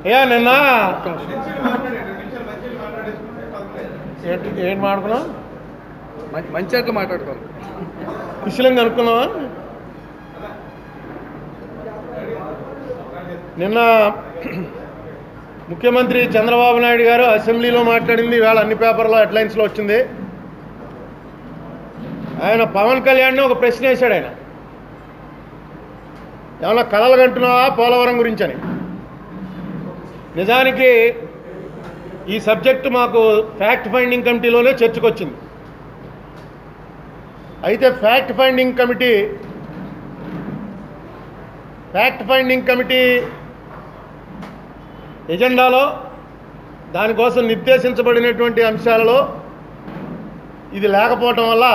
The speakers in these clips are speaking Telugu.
అయ్యా నిన్న ఏంటి మాట్లాడుకున్నాం? మంచి అట్లా మాట్లాడుకోవాలి. కుశలంగా అనుకున్నావా? నిన్న ముఖ్యమంత్రి చంద్రబాబు నాయుడు గారు అసెంబ్లీలో మాట్లాడింది ఇవాళ అన్ని పేపర్లో హెడ్లైన్స్లో వచ్చింది. ఆయన పవన్ కళ్యాణ్ని ఒక ప్రశ్న వేశాడు. ఆయన ఏమన్నా కలలు కంటున్నావా పోలవరం గురించి అని. నిజానికి ఈ సబ్జెక్టు మాకు ఫ్యాక్ట్ ఫైండింగ్ కమిటీలోనే చర్చకు వచ్చింది. అయితే ఫ్యాక్ట్ ఫైండింగ్ కమిటీ ఎజెండాలో దానికోసం నిర్దేశించబడినటువంటి అంశాలలో ఇది లేకపోవటం వల్ల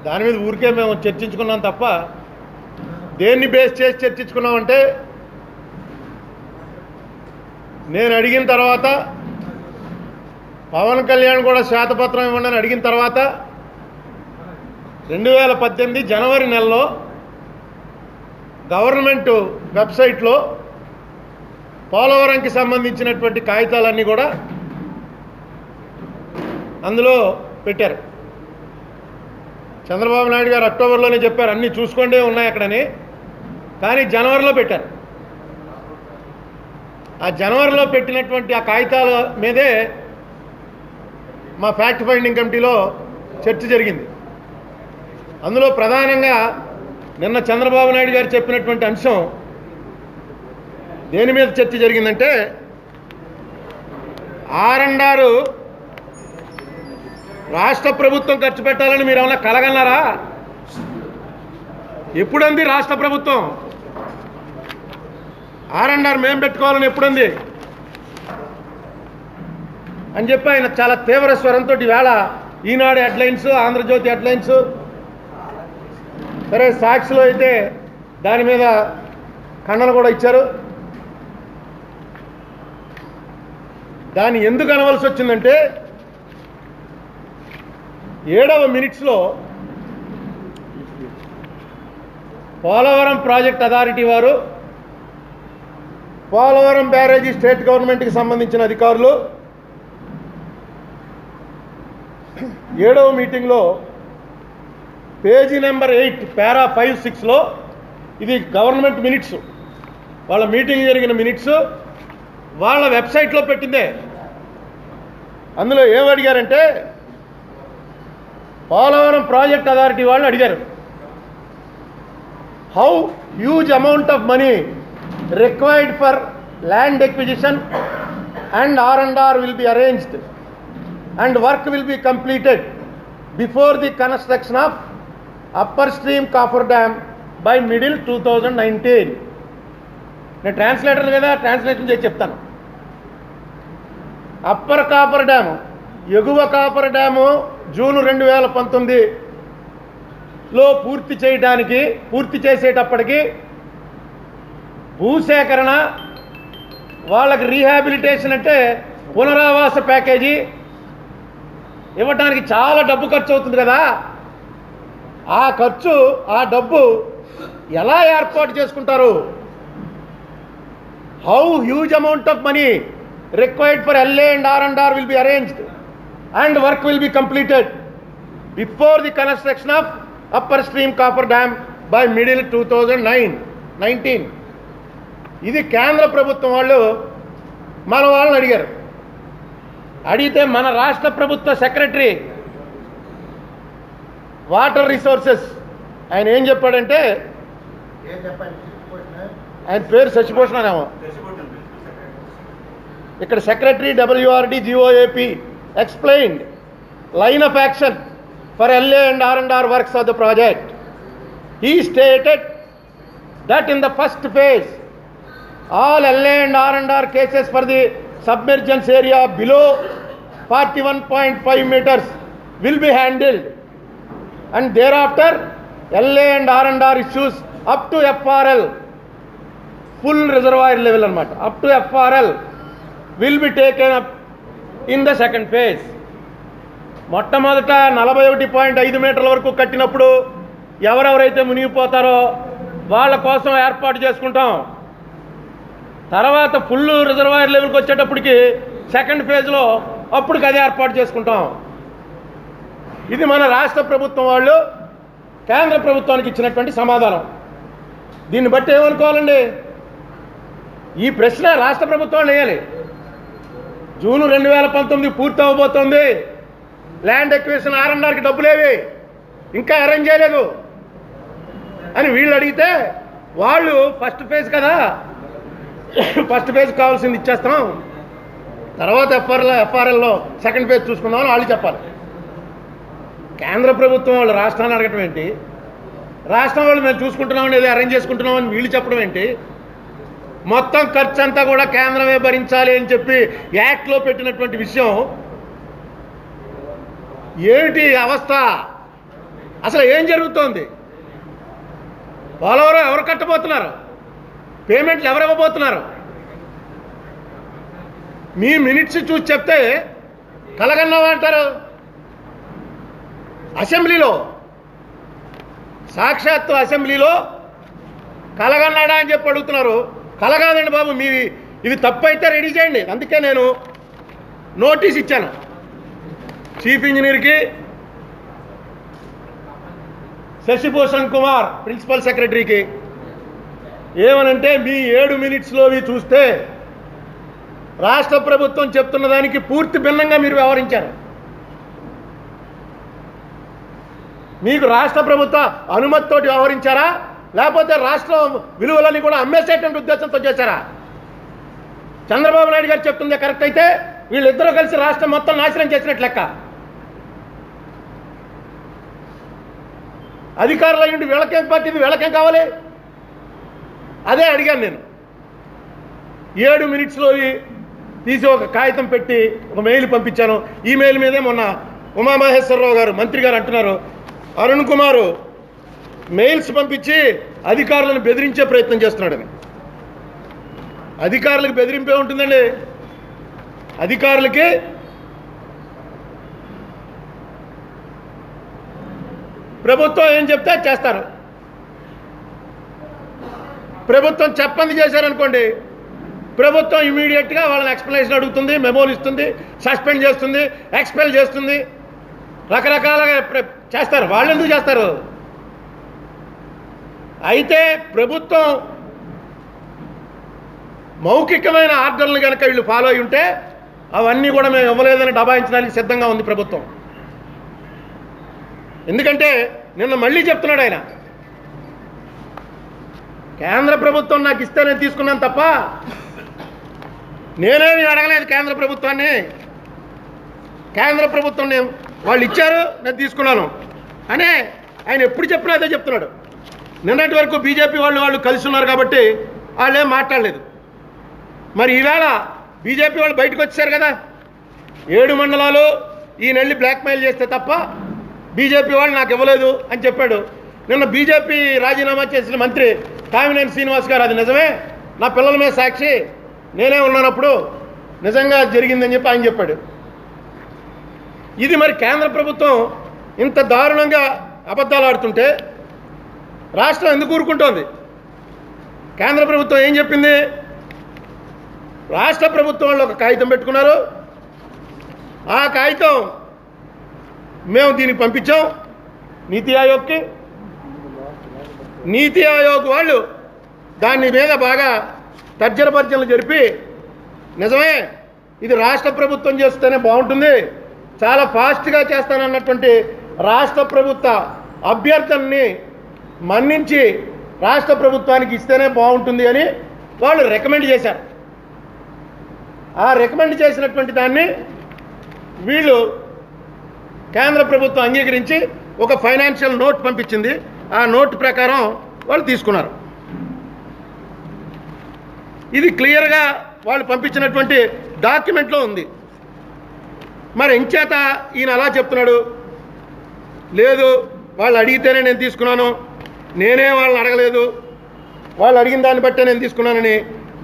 దాని మీద ఊరికే మేము చర్చించుకున్నాం తప్ప దేన్ని బేస్ చేసి చర్చించుకున్నామంటే నేను అడిగిన తర్వాత పవన్ కళ్యాణ్ కూడా శ్వేతపత్రం ఇవ్వండి అని అడిగిన తర్వాత 2018 జనవరి నెలలో గవర్నమెంట్ వెబ్సైట్లో పోలవరంకి సంబంధించినటువంటి కాగితాలన్నీ కూడా అందులో పెట్టారు. చంద్రబాబు నాయుడు గారు అక్టోబర్లోనే చెప్పారు అన్నీ చూసుకోండి ఉన్నాయి అక్కడని, కానీ జనవరిలో పెట్టారు. ఆ జనవరిలో పెట్టినటువంటి ఆ కాగితాల మీదే మా ఫ్యాక్ట్ ఫైండింగ్ కమిటీలో చర్చ జరిగింది. అందులో ప్రధానంగా నిన్న చంద్రబాబు నాయుడు గారు చెప్పినటువంటి అంశం దేని మీద చర్చ జరిగిందంటే R&R రాష్ట్ర ప్రభుత్వం ఖర్చు పెట్టాలని మీరు ఏమన్నా కలగన్నారా? ఎప్పుడంది రాష్ట్ర ప్రభుత్వం R&R మేము పెట్టుకోవాలని ఎప్పుడుంది అని చెప్పి ఆయన చాలా తీవ్ర స్వరంతో ఈవేళ ఈనాడు హెడ్లైన్స్, ఆంధ్రజ్యోతి హెడ్లైన్స్, సరే సాక్షిలో అయితే దాని మీద ఖండన కూడా ఇచ్చారు. దాన్ని ఎందుకు అనవలసి వచ్చిందంటే 7వ మినిట్స్లో పోలవరం ప్రాజెక్ట్ అథారిటీ వారు, పోలవరం బ్యారేజీ స్టేట్ గవర్నమెంట్కి సంబంధించిన అధికారులు 7వ మీటింగ్లో పేజీ నెంబర్ 8 పారా 5-6లో ఇది గవర్నమెంట్ మినిట్స్, వాళ్ళ మీటింగ్ జరిగిన మినిట్స్ వాళ్ళ వెబ్సైట్లో పెట్టిందే. అందులో ఏమడిగారంటే పోలవరం ప్రాజెక్ట్ అథారిటీ వాళ్ళు అడిగారు, how huge amount of money required for land acquisition and R&R will be arranged and work will be completed before the construction of upper stream coffer dam by middle 2019. నేను ట్రాన్స్లేటర్ కదా, ట్రాన్స్లేషన్ చేసి చెప్తాను. అప్పర్ కాపర్ డ్యాము, ఎగువ కాపర్ డ్యాము జూన్ 2019లో పూర్తి చేసేటప్పటికి భూసేకరణ, వాళ్ళకి రీహాబిలిటేషన్ అంటే పునరావాస ప్యాకేజీ ఇవ్వడానికి చాలా డబ్బు ఖర్చు అవుతుంది కదా. ఆ డబ్బు ఎలా ఏర్పాటు చేసుకుంటారు? How huge amount of money required for LA and R&R will be arranged and work will be completed before the construction of upper stream copper dam by middle 2019. ఇది కేంద్ర ప్రభుత్వం వాళ్ళు మన వాళ్ళని అడిగారు. అడిగితే మన రాష్ట్ర ప్రభుత్వ సెక్రటరీ వాటర్ రిసోర్సెస్ ఆయన ఏం చెప్పాడంటే, ఆయన పేరు శశిభూషణేమో, ఇక్కడ secretary WRD GOAP explained line of action for LA and R&R works of the project. He stated that in the first phase all LA and R&R cases for the submergence area below 41.5 meters will be handled, and thereafter LA and R&R issues up to FRL, full reservoir level anamata, up to FRL will be taken up in the second phase. మొట్టమొదట 41.5 మీటర్ల వరకు కట్టినప్పుడు ఎవరెవరైతే మునిగిపోతారో వాళ్ళ కోసం ఏర్పాటు చేసుకుంటాం. తర్వాత ఫుల్ రిజర్వాయర్ లెవెల్కి వచ్చేటప్పటికి సెకండ్ ఫేజ్లో అప్పటికి అదే ఏర్పాటు చేసుకుంటాం. ఇది మన రాష్ట్ర ప్రభుత్వం వాళ్ళు కేంద్ర ప్రభుత్వానికి ఇచ్చినటువంటి సమాధానం. దీన్ని బట్టి ఏమనుకోవాలండి? ఈ ప్రశ్న రాష్ట్ర ప్రభుత్వం వేయాలి. జూన్ 2019 పూర్తి అవ్వబోతోంది. ల్యాండ్ ఎక్విజిషన్ R&Rకి డబ్బులేవి ఇంకా అరేంజ్ చేయలేదు అని వీళ్ళు అడిగితే వాళ్ళు ఫస్ట్ ఫేజ్ కదా, ఫస్ట్ ఫేజ్ కావాల్సింది ఇచ్చేస్తాం, తర్వాత ఎఫ్ఆర్ఎల్లో సెకండ్ ఫేజ్ చూసుకుందామని వాళ్ళు చెప్పాలి. కేంద్ర ప్రభుత్వం వాళ్ళు రాష్ట్రాన్ని అడగటం ఏంటి? రాష్ట్రం వాళ్ళు మేము చూసుకుంటున్నామని ఏదో అరేంజ్ చేసుకుంటున్నామని వీళ్ళు చెప్పడం ఏంటి? మొత్తం ఖర్చు అంతా కూడా కేంద్రమే భరించాలి అని చెప్పి యాక్ట్లో పెట్టినటువంటి విషయం ఏమిటి అవస్థ? అసలు ఏం జరుగుతోంది? పోలవరం ఎవరు కట్టబోతున్నారు? పేమెంట్లు ఎవరు ఇవ్వబోతున్నారు? మీ మినిట్స్ చూసి చెప్తే కలగన్నావా అంటారు. అసెంబ్లీలో సాక్షాత్తు అసెంబ్లీలో కలగన్నాడా అని చెప్పి అడుగుతున్నారు. కలగాదండి బాబు, మీ ఇవి తప్పు అయితే రెడీ చేయండి. అందుకే నేను నోటీస్ ఇచ్చాను చీఫ్ ఇంజనీర్కి, శశిభూషణ్ కుమార్ ప్రిన్సిపల్ సెక్రటరీకి. ఏమనంటే మీ 7 మినిట్స్లోవి చూస్తే రాష్ట్ర ప్రభుత్వం చెప్తున్న దానికి పూర్తి భిన్నంగా మీరు వ్యవహరించారు. మీకు రాష్ట్ర ప్రభుత్వ అనుమతితోటి వ్యవహరించారా, లేకపోతే రాష్ట్ర విలువలని కూడా అమ్మేసేటువంటి ఉద్దేశంతో చేశారా? చంద్రబాబు నాయుడు గారు చెప్తుందే కరెక్ట్ అయితే వీళ్ళిద్దరూ కలిసి రాష్ట్రం మొత్తం నాశనం చేసినట్లు లెక్క. అధికారులు అయ్యిండి వీళ్ళకేం పట్టింది, వీళ్ళకేం కావాలి? అదే అడిగాను నేను. 7 మినిట్స్లో తీసి ఒక కాగితం పెట్టి ఒక మెయిల్ పంపించాను. ఈ మెయిల్ మీదే మొన్న ఉమామహేశ్వరరావు గారు మంత్రి గారు అంటున్నారు, అరుణ్ కుమార్ మెయిల్స్ పంపించి అధికారులను బెదిరించే ప్రయత్నం చేస్తున్నాడని. అధికారులకు బెదిరింపే ఉంటుందండి. అధికారులకి ప్రభుత్వం ఏం చెప్తే చేస్తారు. ప్రభుత్వం చెప్పంది చేశారనుకోండి, ప్రభుత్వం ఇమీడియట్గా వాళ్ళని ఎక్స్ప్లెనేషన్ అడుగుతుంది, మెమోలు ఇస్తుంది, సస్పెండ్ చేస్తుంది, ఎక్స్పెల్ చేస్తుంది, రకరకాలుగా చేస్తారు. వాళ్ళు ఎందుకు చేస్తారు? అయితే ప్రభుత్వం మౌఖికమైన ఆర్డర్లు కనుక వీళ్ళు ఫాలో అయి ఉంటే అవన్నీ కూడా మేము ఇవ్వలేదని దబాయించడానికి సిద్ధంగా ఉంది ప్రభుత్వం. ఎందుకంటే నిన్న మళ్ళీ చెప్తున్నాడు ఆయన, కేంద్ర ప్రభుత్వం నాకు ఇస్తే నేను తీసుకున్నాను తప్ప నేనేమి అడగలేదు కేంద్ర ప్రభుత్వాన్ని. కేంద్ర ప్రభుత్వం వాళ్ళు ఇచ్చారు, నేను తీసుకున్నాను అనే ఆయన ఎప్పుడు చెప్పినా అదే చెప్తున్నాడు. నిన్నటి వరకు బీజేపీ వాళ్ళు కలిసి ఉన్నారు కాబట్టి వాళ్ళు ఏం మాట్లాడలేదు. మరి ఈవేళ బీజేపీ వాళ్ళు బయటకు వచ్చేసారు కదా, 7 మండలాలు ఈ నెల్లి బ్లాక్మెయిల్ చేస్తే తప్ప బీజేపీ వాళ్ళు నాకు ఇవ్వలేదు అని చెప్పాడు. నిన్న బీజేపీ రాజీనామా చేసిన మంత్రి కామినేని శ్రీనివాస్ గారు, అది నిజమే, నా పిల్లల మీద సాక్షి, నేనే ఉన్నానప్పుడు నిజంగా జరిగిందని చెప్పి ఆయన చెప్పాడు. ఇది మరి కేంద్ర ప్రభుత్వం ఇంత దారుణంగా అబద్ధాలు ఆడుతుంటే రాష్ట్రం ఎందుకు ఊరుకుంటోంది? కేంద్ర ప్రభుత్వం ఏం చెప్పింది? రాష్ట్ర ప్రభుత్వం వాళ్ళు ఒక కాగితం పెట్టుకున్నారు. ఆ కాగితం మేము దీనికి పంపించాం నీతి ఆయోగ్కి. నీతి ఆయోగ్ వాళ్ళు దాని మీద బాగా తర్జన భర్జనలు జరిపి నిజమే ఇది రాష్ట్ర ప్రభుత్వం చేస్తేనే బాగుంటుంది, చాలా ఫాస్ట్గా చేస్తానన్నటువంటి రాష్ట్ర ప్రభుత్వ అభ్యర్థనని మన్నించి రాష్ట్ర ప్రభుత్వానికి ఇస్తేనే బాగుంటుంది అని వాళ్ళు రికమెండ్ చేశారు. ఆ రికమెండ్ చేసినటువంటి దాన్ని వీళ్ళు కేంద్ర ప్రభుత్వం అంగీకరించి ఒక ఫైనాన్షియల్ నోట్ పంపించింది. ఆ నోట్ ప్రకారం వాళ్ళు తీసుకున్నారు. ఇది క్లియర్గా వాళ్ళు పంపించినటువంటి డాక్యుమెంట్లో ఉంది. మరి ఇంచేత ఈయన అలా చెప్తున్నాడు, లేదు వాళ్ళు అడిగితేనే నేను తీసుకున్నాను, నేనే వాళ్ళని అడగలేదు, వాళ్ళు అడిగిన దాన్ని బట్టే నేను తీసుకున్నానని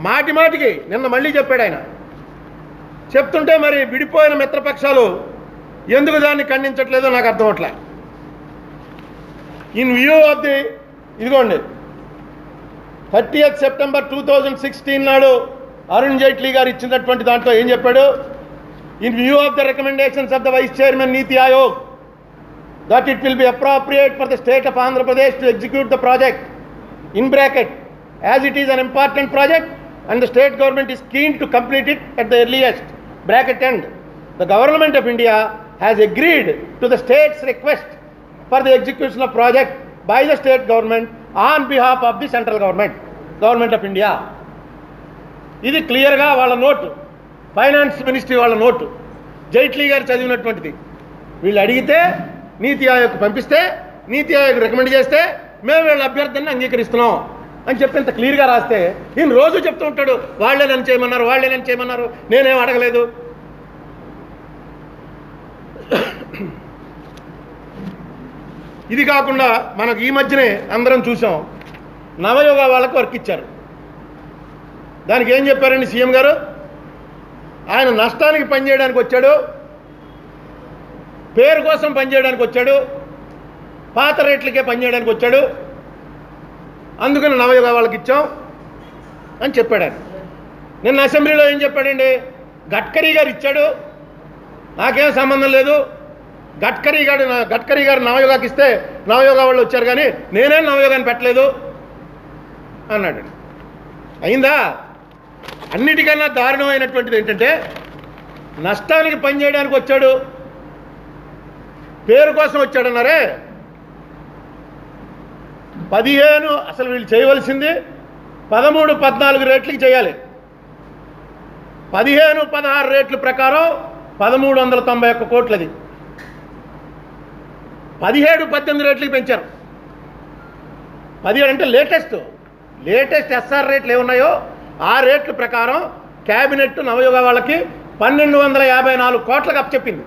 మాటి మాటికి నిన్న మళ్ళీ చెప్పాడు ఆయన. చెప్తుంటే మరి విడిపోయిన మిత్రపక్షాలు ఎందుకు దాన్ని ఖండించట్లేదో నాకు అర్థం అవట్లే. ఇన్ వ్యూ ఆఫ్ ది ఇదిగోండి 30th September 2016 నాడు అరుణ్ జైట్లీ గారు ఇచ్చినటువంటి దాంట్లో ఏం చెప్పాడు? In view of the recommendations of the vice chairman Niti Aayog that it will be appropriate for the state of Andhra Pradesh to execute the project in bracket as it is an important project and the state government is keen to complete it at the earliest bracket end. The government of India has agreed to the state's request for the execution of project by the state government on behalf of the central government of India. ఇది క్లియర్గా వాళ్ళ నోటు, ఫైనాన్స్ మినిస్ట్రీ వాళ్ళ నోటు, జైట్లీ గారు చదివినటువంటిది. వీళ్ళు అడిగితే నీతి ఆయోగ్ పంపిస్తే నీతి ఆయోగ్ రికమెండ్ చేస్తే మేము వీళ్ళ అభ్యర్థనని అంగీకరిస్తున్నాం అని చెప్పి ఇంత క్లియర్గా రాస్తే ఈయన రోజు చెప్తూ ఉంటాడు వాళ్ళే నన్ను చేయమన్నారు, నేనేం అడగలేదు. ఇది కాకుండా మనకు ఈ మధ్యనే అందరం చూసాం, నవయోగ వాళ్ళకు వర్క్ ఇచ్చారు. దానికి ఏం చెప్పారండి సీఎం గారు? ఆయన నష్టానికి పనిచేయడానికి వచ్చాడు, పేరు కోసం పనిచేయడానికి వచ్చాడు, పాత రేట్లకే పనిచేయడానికి వచ్చాడు, అందుకని నవయోగ వాళ్ళకి ఇచ్చాం అని చెప్పాడు ఆయన. నిన్న అసెంబ్లీలో ఏం చెప్పాడండి? గడ్కరీ గారు ఇచ్చాడు, నాకేం సంబంధం లేదు, గడ్కరీ గారు నవయోగాకి ఇస్తే నవయోగ వాళ్ళు వచ్చారు కానీ నేనేం నవయోగాన్ని పెట్టలేదు అన్నాడు. అయిందా? అన్నిటికన్నా దారుణమైనటువంటిది ఏంటంటే నష్టానికి పనిచేయడానికి వచ్చాడు, పేరు కోసం వచ్చాడన్నారే. 15 అసలు వీళ్ళు చేయవలసింది 13, 14 రేట్లకి చేయాలి. 15, 16 రేట్ల ప్రకారం 1391 కోట్లది. 17, 18 రేట్లకి పెంచారు. 17 అంటే లేటెస్ట్ ఎస్ఆర్ రేట్లు ఏమున్నాయో ఆ రేట్ల ప్రకారం క్యాబినెట్ నవయోగ వాళ్ళకి 1254 కోట్లకు అప్పచెప్పింది.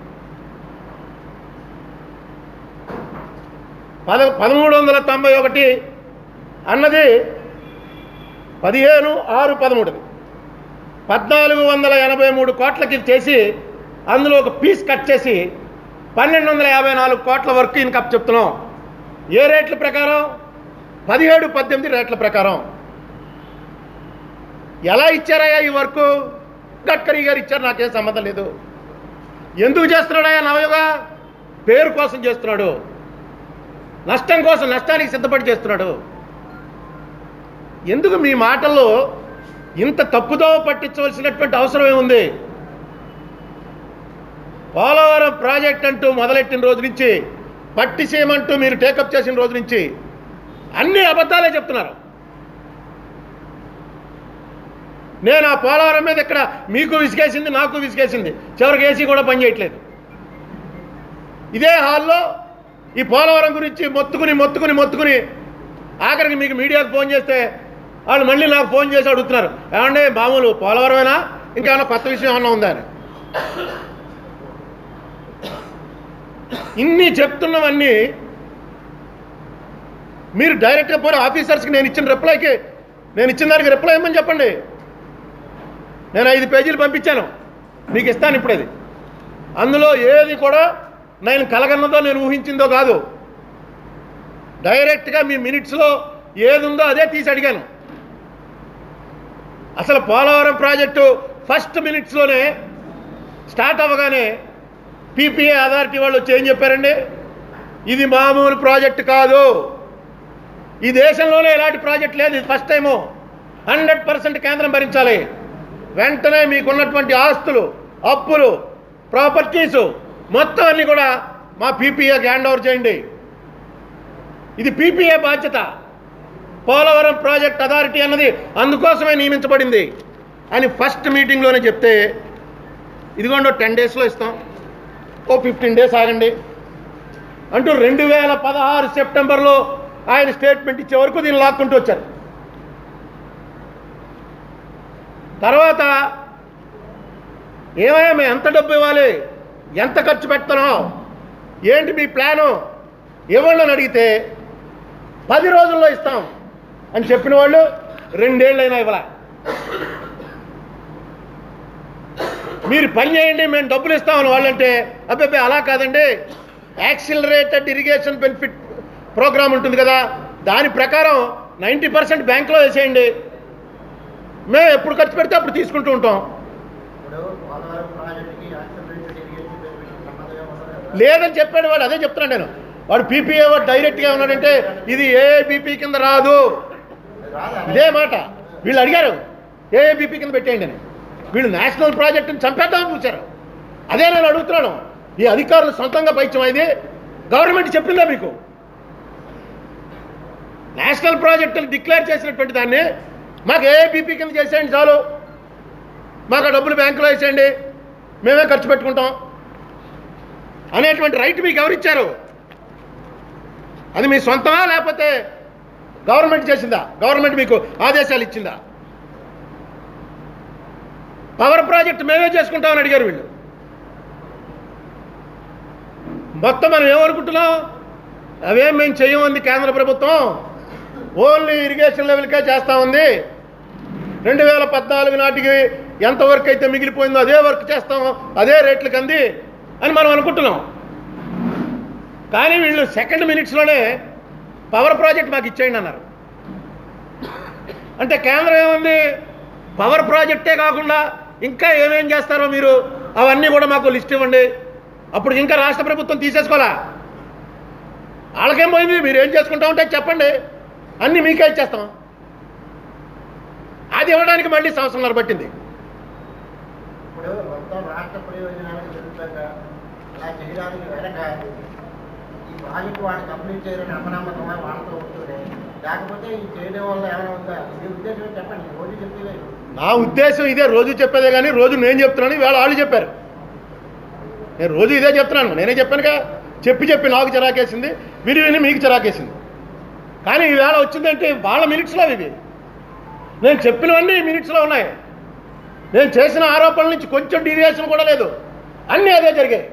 1391 అన్నది 15/6/13 1483 కోట్లకి చేసి అందులో ఒక పీస్ కట్ చేసి 1254 కోట్ల వరకు ఇంకా చెప్తున్నాం. ఏ రేట్ల ప్రకారం? 17, 18 రేట్ల ప్రకారం. ఎలా ఇచ్చారయ్యా ఈ వర్క్? గడ్కరీ గారు ఇచ్చారు, నాకేం సంబంధం లేదు. ఎందుకు చేస్తున్నాడయ్యా నవయోగ? పేరు కోసం చేస్తున్నాడు, నష్టం కోసం, నష్టానికి సిద్ధపడి చేస్తున్నాడు. ఎందుకు మీ మాటల్లో ఇంత తప్పుదోవ పట్టించవలసినటువంటి అవసరం ఏముంది? పోలవరం ప్రాజెక్ట్ అంటూ మొదలెట్టిన రోజు నుంచి, పట్టిసీమంటూ మీరు టేకప్ చేసిన రోజు నుంచి అన్ని అబద్ధాలే చెప్తున్నారు. నేను ఆ పోలవరం మీద ఇక్కడ మీకు విసిగేసింది, నాకు విసిగేసింది, చివరికి ఏసీ కూడా పనిచేయట్లేదు. ఇదే హాల్లో ఈ పోలవరం గురించి మొత్తుకుని ఆఖరికి మీకు మీడియాకు ఫోన్ చేస్తే వాళ్ళు మళ్ళీ నాకు ఫోన్ చేసి అడుగుతున్నారు, ఏమంటే మామూలు పోలవరమేనా, ఇంకేమైనా కొత్త విషయం ఏమన్నా ఉందా అని. ఇన్ని చెప్తున్నవన్నీ మీరు డైరెక్ట్గా పోయి ఆఫీసర్స్కి నేను ఇచ్చిన దానికి రిప్లై ఇవ్వమని చెప్పండి. నేను 5 పేజీలు పంపించాను, మీకు ఇస్తాను ఇప్పుడు. అది అందులో ఏది కూడా నేను కలగన్నదో నేను ఊహించిందో కాదు. డైరెక్ట్గా మీ మినిట్స్లో ఏది ఉందో అదే తీసి అడిగాను. అసలు పోలవరం ప్రాజెక్టు ఫస్ట్ మినిట్స్లోనే స్టార్ట్ అవ్వగానే పీపీఏ అథారిటీ వాళ్ళు వచ్చి ఏం చెప్పారండి? ఇది మామూలు ప్రాజెక్టు కాదు, ఈ దేశంలోనే ఇలాంటి ప్రాజెక్ట్ లేదు, ఇది ఫస్ట్ టైము, 100% కేంద్రం భరించాలి, వెంటనే మీకున్నటువంటి ఆస్తులు, అప్పులు, ప్రాపర్టీసు మొత్తం అన్నీ కూడా మా పీపీఏకి హ్యాండ్ ఓవర్ చేయండి, ఇది పీపీఏ బాధ్యత, పోలవరం ప్రాజెక్ట్ అథారిటీ అన్నది అందుకోసమే నియమించబడింది అని ఫస్ట్ మీటింగ్లోనే చెప్తే, ఇదిగోండి 10 డేస్లో ఇస్తాం, 15 డేస్ ఆగండి అంటూ 2016 సెప్టెంబర్లో ఆయన స్టేట్మెంట్ ఇచ్చే వరకు దీన్ని లాక్కుంటూ వచ్చారు. తర్వాత ఏమయ్యా మేము ఎంత డబ్బు ఇవ్వాలి, ఎంత ఖర్చు పెడుతున్నాం, ఏంటి మీ ప్లాను ఇవ్వండి అని అడిగితే 10 రోజుల్లో ఇస్తాం అని చెప్పిన వాళ్ళు 2 ఏళ్ళైనా ఇవ్వాల. మీరు పని చేయండి మేము డబ్బులు ఇస్తామని వాళ్ళంటే, అబ్బాయి అలా కాదండి, యాక్సిలరేటెడ్ ఇరిగేషన్ బెనిఫిట్ ప్రోగ్రామ్ ఉంటుంది కదా, దాని ప్రకారం 90% బ్యాంకులో వేసేయండి, మేము ఎప్పుడు ఖర్చు పెడితే అప్పుడు తీసుకుంటూ ఉంటాం. లేదని చెప్పాడు వాడు, అదే చెప్తున్నాను నేను. వాడు పీపీఏ వాడు డైరెక్ట్గా ఉన్నాడంటే ఇది ఏఏబీపీ కింద రాదు, ఇదే మాట. వీళ్ళు అడిగారు ఏఏబీపీ కింద పెట్టేయండి అని, వీళ్ళు నేషనల్ ప్రాజెక్టుని చంపేద్దామని చూశారు. అదే నేను అడుగుతున్నాను, ఈ అధికారులు సొంతంగా పైచ్యం ఇది గవర్నమెంట్ చెప్పిందా మీకు? నేషనల్ ప్రాజెక్టులు డిక్లేర్ చేసినటువంటి దాన్ని మాకు ఏఏబీపీ కింద చేసేయండి చాలు, మాకు ఆ డబ్బులు బ్యాంకులో వేసేయండి, మేమే ఖర్చు పెట్టుకుంటాం అనేటువంటి రైట్ మీకు ఎవరిచ్చారు? అది మీ సొంతమా లేకపోతే గవర్నమెంట్ చేసిందా? గవర్నమెంట్ మీకు ఆదేశాలు ఇచ్చిందా? పవర్ ప్రాజెక్ట్ మేమే చేసుకుంటామని అడిగారు వీళ్ళు. మొత్తం మనం ఏమనుకుంటున్నాం, అవేం మేము చేయమంది కేంద్ర ప్రభుత్వం, ఓన్లీ ఇరిగేషన్ లెవెల్కే చేస్తూ ఉంది. 2014 నాటికి ఎంత వర్క్ అయితే మిగిలిపోయిందో అదే వర్క్ చేస్తాం, అదే రేట్లకు అంది అని మనం అనుకుంటున్నాం. కానీ వీళ్ళు సెకండ్ మినిట్స్లోనే పవర్ ప్రాజెక్ట్ మాకు ఇచ్చేయండి అన్నారు. అంటే కేంద్రం ఏముంది, పవర్ ప్రాజెక్టే కాకుండా ఇంకా ఏమేం చేస్తారో మీరు అవన్నీ కూడా మాకు లిస్ట్ ఇవ్వండి. అప్పుడు ఇంకా రాష్ట్ర ప్రభుత్వం తీసేసుకోవాలా? వాళ్ళకేం పోయింది, మీరు ఏం చేసుకుంటా ఉంటే చెప్పండి, అన్నీ మీకే ఇచ్చేస్తాం. అది ఇవ్వడానికి మళ్ళీ సంవత్సరంన్నర పట్టింది. ఇప్పుడు మొత్తం రాష్ట్ర ప్రయోజనాలకు విరుద్ధంగా అలా చేయడానికి వెనక ఈ ప్రాజెక్టు వాళ్ళు కంప్లీట్ చేయాలని అపనమ్మకమా వాళ్ళతో ఉంటుంది, లేకపోతే ఈ చేయడం వల్ల ఏమైనా ఉందా? మీ ఉద్దేశం చెప్పండి, రోజు చెప్పేదే. నా ఉద్దేశం ఇదే, రోజు చెప్పేదే. కానీ రోజు నేను చెప్తున్నాను, ఇవాళ వాళ్ళు చెప్పారు. నేను రోజు ఇదే చెప్తున్నాను, నేనే చెప్పానుగా. చెప్పి నాకు చిరాకేసింది, విని మీకు చిరాకేసింది. కానీ ఈవేళ వచ్చిందంటే వాళ్ళ మినిట్స్లో ఇవి, నేను చెప్పినవన్నీ మినిట్స్లో ఉన్నాయి. నేను చేసిన ఆరోపణల నుంచి కొంచెం డీవియేషన్ కూడా లేదు, అన్నీ అదే జరిగాయి.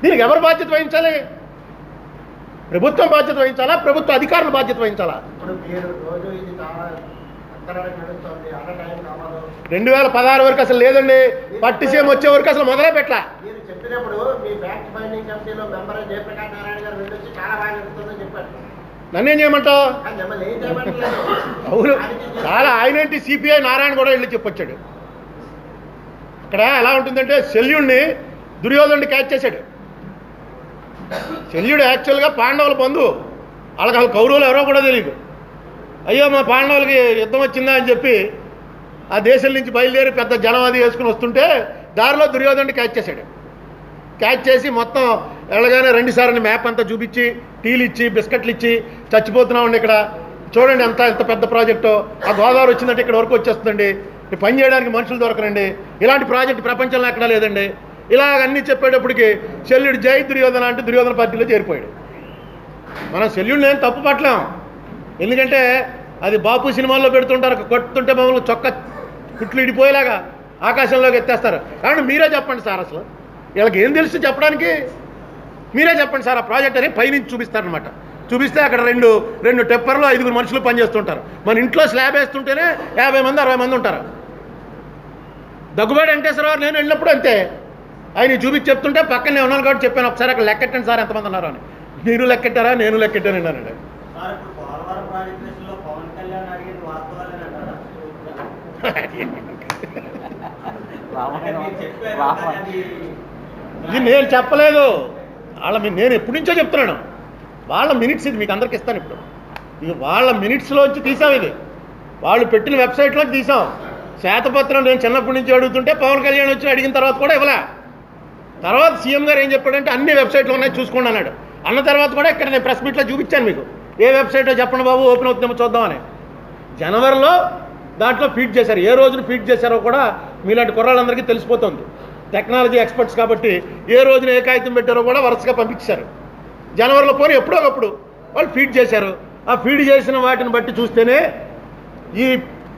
దీనికి ఎవరు బాధ్యత వహించాలి? ప్రభుత్వం బాధ్యత వహించాలా? ప్రభుత్వ అధికారులు బాధ్యత వహించాలా? ఇప్పుడు మీరు రోజు ఇది చాలా అక్కడానికి నడుస్తుంది, అన్న టైం కావాలి. 2016 వరకు అసలు లేదండి, పట్టిసీమ వచ్చే వరకు అసలు మొదలే పెట్టలా. మీరు చెప్పినప్పుడు మీ ఫ్యాక్ట్ ఫైండింగ్ కమిటీలో మెంబర్ జయప్రకాష్ నారాయణ గారు వెళ్ళొచ్చి చాలా బాగా జరుగుతుందని చెప్పారు. నన్నేం చేయమంటావు? కానీ మిమ్మల్ని ఏం చేయమంటలేదు. అవును, చాలా. ఆయనేంటి సిపిఐ నారాయణ కూడా వెళ్ళి చెప్పొచ్చాడు. ఇక్కడ ఎలా ఉంటుందంటే శల్యుడిని దుర్యోధనుడి క్యాచ్ చేశాడు. శల్యుడు యాక్చువల్గా పాండవుల బంధువు, వాళ్ళకి అసలు కౌరవులు ఎవరో కూడా తెలియదు. అయ్యో మా పాండవులకి యుద్ధం వచ్చిందా అని చెప్పి ఆ దేశం నుంచి బయలుదేరి పెద్ద జనం అది వేసుకుని వస్తుంటే దారిలో దుర్యోధనుడి క్యాచ్ చేశాడు. క్యాచ్ చేసి మొత్తం వెళ్ళగానే 2 సార్లు మ్యాప్ అంతా చూపించి టీలు ఇచ్చి బిస్కెట్లు ఇచ్చి చచ్చిపోతున్నామండి, ఇక్కడ చూడండి ఎంత పెద్ద ప్రాజెక్టు, ఆ గోదావరి వచ్చిందంటే ఇక్కడ వరకు వచ్చేస్తుందండి, పని చేయడానికి మనుషులు దొరకరండి, ఇలాంటి ప్రాజెక్టు ప్రపంచంలో ఎక్కడా లేదండి, ఇలాగ అన్నీ చెప్పేటప్పటికి శల్యుడు జై దుర్యోధన అంటే దుర్యోధన పార్టీలో చేరిపోయాడు. మనం శల్యుడిని ఏం తప్పు పట్టలేం, ఎందుకంటే అది బాపు సినిమాల్లో పెడుతుంటారు, కొట్టుతుంటే మమ్మల్ని చొక్క కుట్లు ఇడిపోయేలాగా ఆకాశంలోకి ఎత్తేస్తారు. కాబట్టి మీరే చెప్పండి సార్, అసలు వీళ్ళకి ఏం తెలుసు చెప్పడానికి? మీరే చెప్పండి సార్. ఆ ప్రాజెక్ట్ అని పైనుంచి చూపిస్తారనమాట. చూపిస్తే అక్కడ రెండు టెప్పర్లు 5 మనుషులు పనిచేస్తుంటారు. మన ఇంట్లో స్లాబ్ వేస్తుంటేనే 50 మంది 60 మంది ఉంటారు. దగ్గుబాటి వెంకటేశ్వరరావు నేను వెళ్ళినప్పుడు అంతే, ఆయన చూపించి చెప్తుంటే పక్కనే ఉన్నాను కాబట్టి చెప్పాను, ఒకసారి అక్కడ లెక్కెట్టండి సార్ ఎంతమంది ఉన్నారు అని. మీరు లెక్కెట్టారా? నేను లెక్కెట్టాను అన్నానండి. ఇది నేను చెప్పలేదు, నేను ఎప్పటి నుంచో చెప్తున్నాను. వాళ్ళ మినిట్స్ ఇది మీకు అందరికి ఇస్తాను. ఇప్పుడు ఇది వాళ్ళ మినిట్స్లోంచి తీసాం, ఇది వాళ్ళు పెట్టిన వెబ్సైట్లోంచి తీసాం. శ్వేతపత్రం నేను చిన్నప్పటి నుంచి అడుగుతుంటే పవన్ కళ్యాణ్ వచ్చి అడిగిన తర్వాత కూడా ఇవ్వలే. తర్వాత సీఎం గారు ఏం చెప్పాడంటే అన్ని వెబ్సైట్లు ఉన్నాయి చూసుకోండి అన్నాడు. అన్న తర్వాత కూడా ఇక్కడ నేను ప్రెస్ మీట్లో చూపించాను మీకు, ఏ వెబ్సైటో చెప్పండి బాబు, ఓపెన్ అవుతుందేమో చూద్దామని. జనవరిలో దాంట్లో ఫీడ్ చేశారు, ఏ రోజున ఫీడ్ చేశారో కూడా మీలాంటి కుర్రాళ్ళందరికీ తెలిసిపోతుంది. టెక్నాలజీ ఎక్స్పర్ట్స్ కాబట్టి ఏ రోజున ఏ కాగితం పెట్టారో కూడా వరుసగా పంపించారు. జనవరిలో పోనీ ఎప్పుడో ఒకప్పుడు వాళ్ళు ఫీడ్ చేశారు. ఆ ఫీడ్ చేసిన వాటిని బట్టి చూస్తేనే ఈ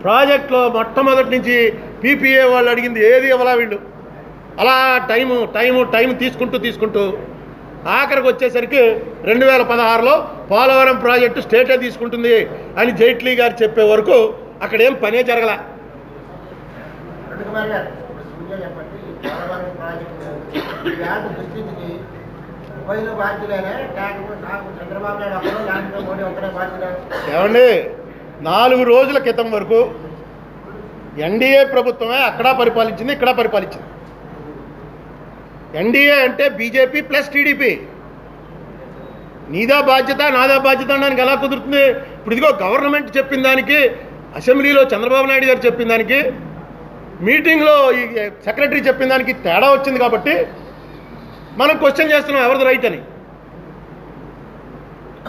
ప్రాజెక్ట్లో మొట్టమొదటి నుంచి పీపీఏ వాళ్ళు అడిగింది ఏది ఇవ్వలా వీళ్ళు. అలా టైము తీసుకుంటూ ఆఖరికి వచ్చేసరికి 2016లో పోలవరం ప్రాజెక్టు స్టేటే తీసుకుంటుంది అని జైట్లీ గారు చెప్పే వరకు అక్కడ ఏం పనే జరగల. ఉభయలు బాధ్యులేనా నాకు చంద్రబాబు నాయుడు అప్పుడు లేకపోతే మోడీ ఒక్కడే బాధ్యులే? ఏమండి 4 రోజుల క్రితం వరకు ఎన్డీఏ ప్రభుత్వమే అక్కడ పరిపాలించింది, ఇక్కడ పరిపాలించింది. ఎన్డీఏ అంటే బీజేపీ ప్లస్ టీడీపీ. నీదా బాధ్యత నాదా బాధ్యత అనడానికి ఎలా కుదురుతుంది? ఇప్పుడు ఇదిగో గవర్నమెంట్ చెప్పిన దానికి, అసెంబ్లీలో చంద్రబాబు నాయుడు గారు చెప్పిన దానికి, మీటింగ్లో ఈ సెక్రటరీ చెప్పిన దానికి తేడా వచ్చింది కాబట్టి మనం క్వశ్చన్ చేస్తున్నాం ఎవరిది రైట్ అని.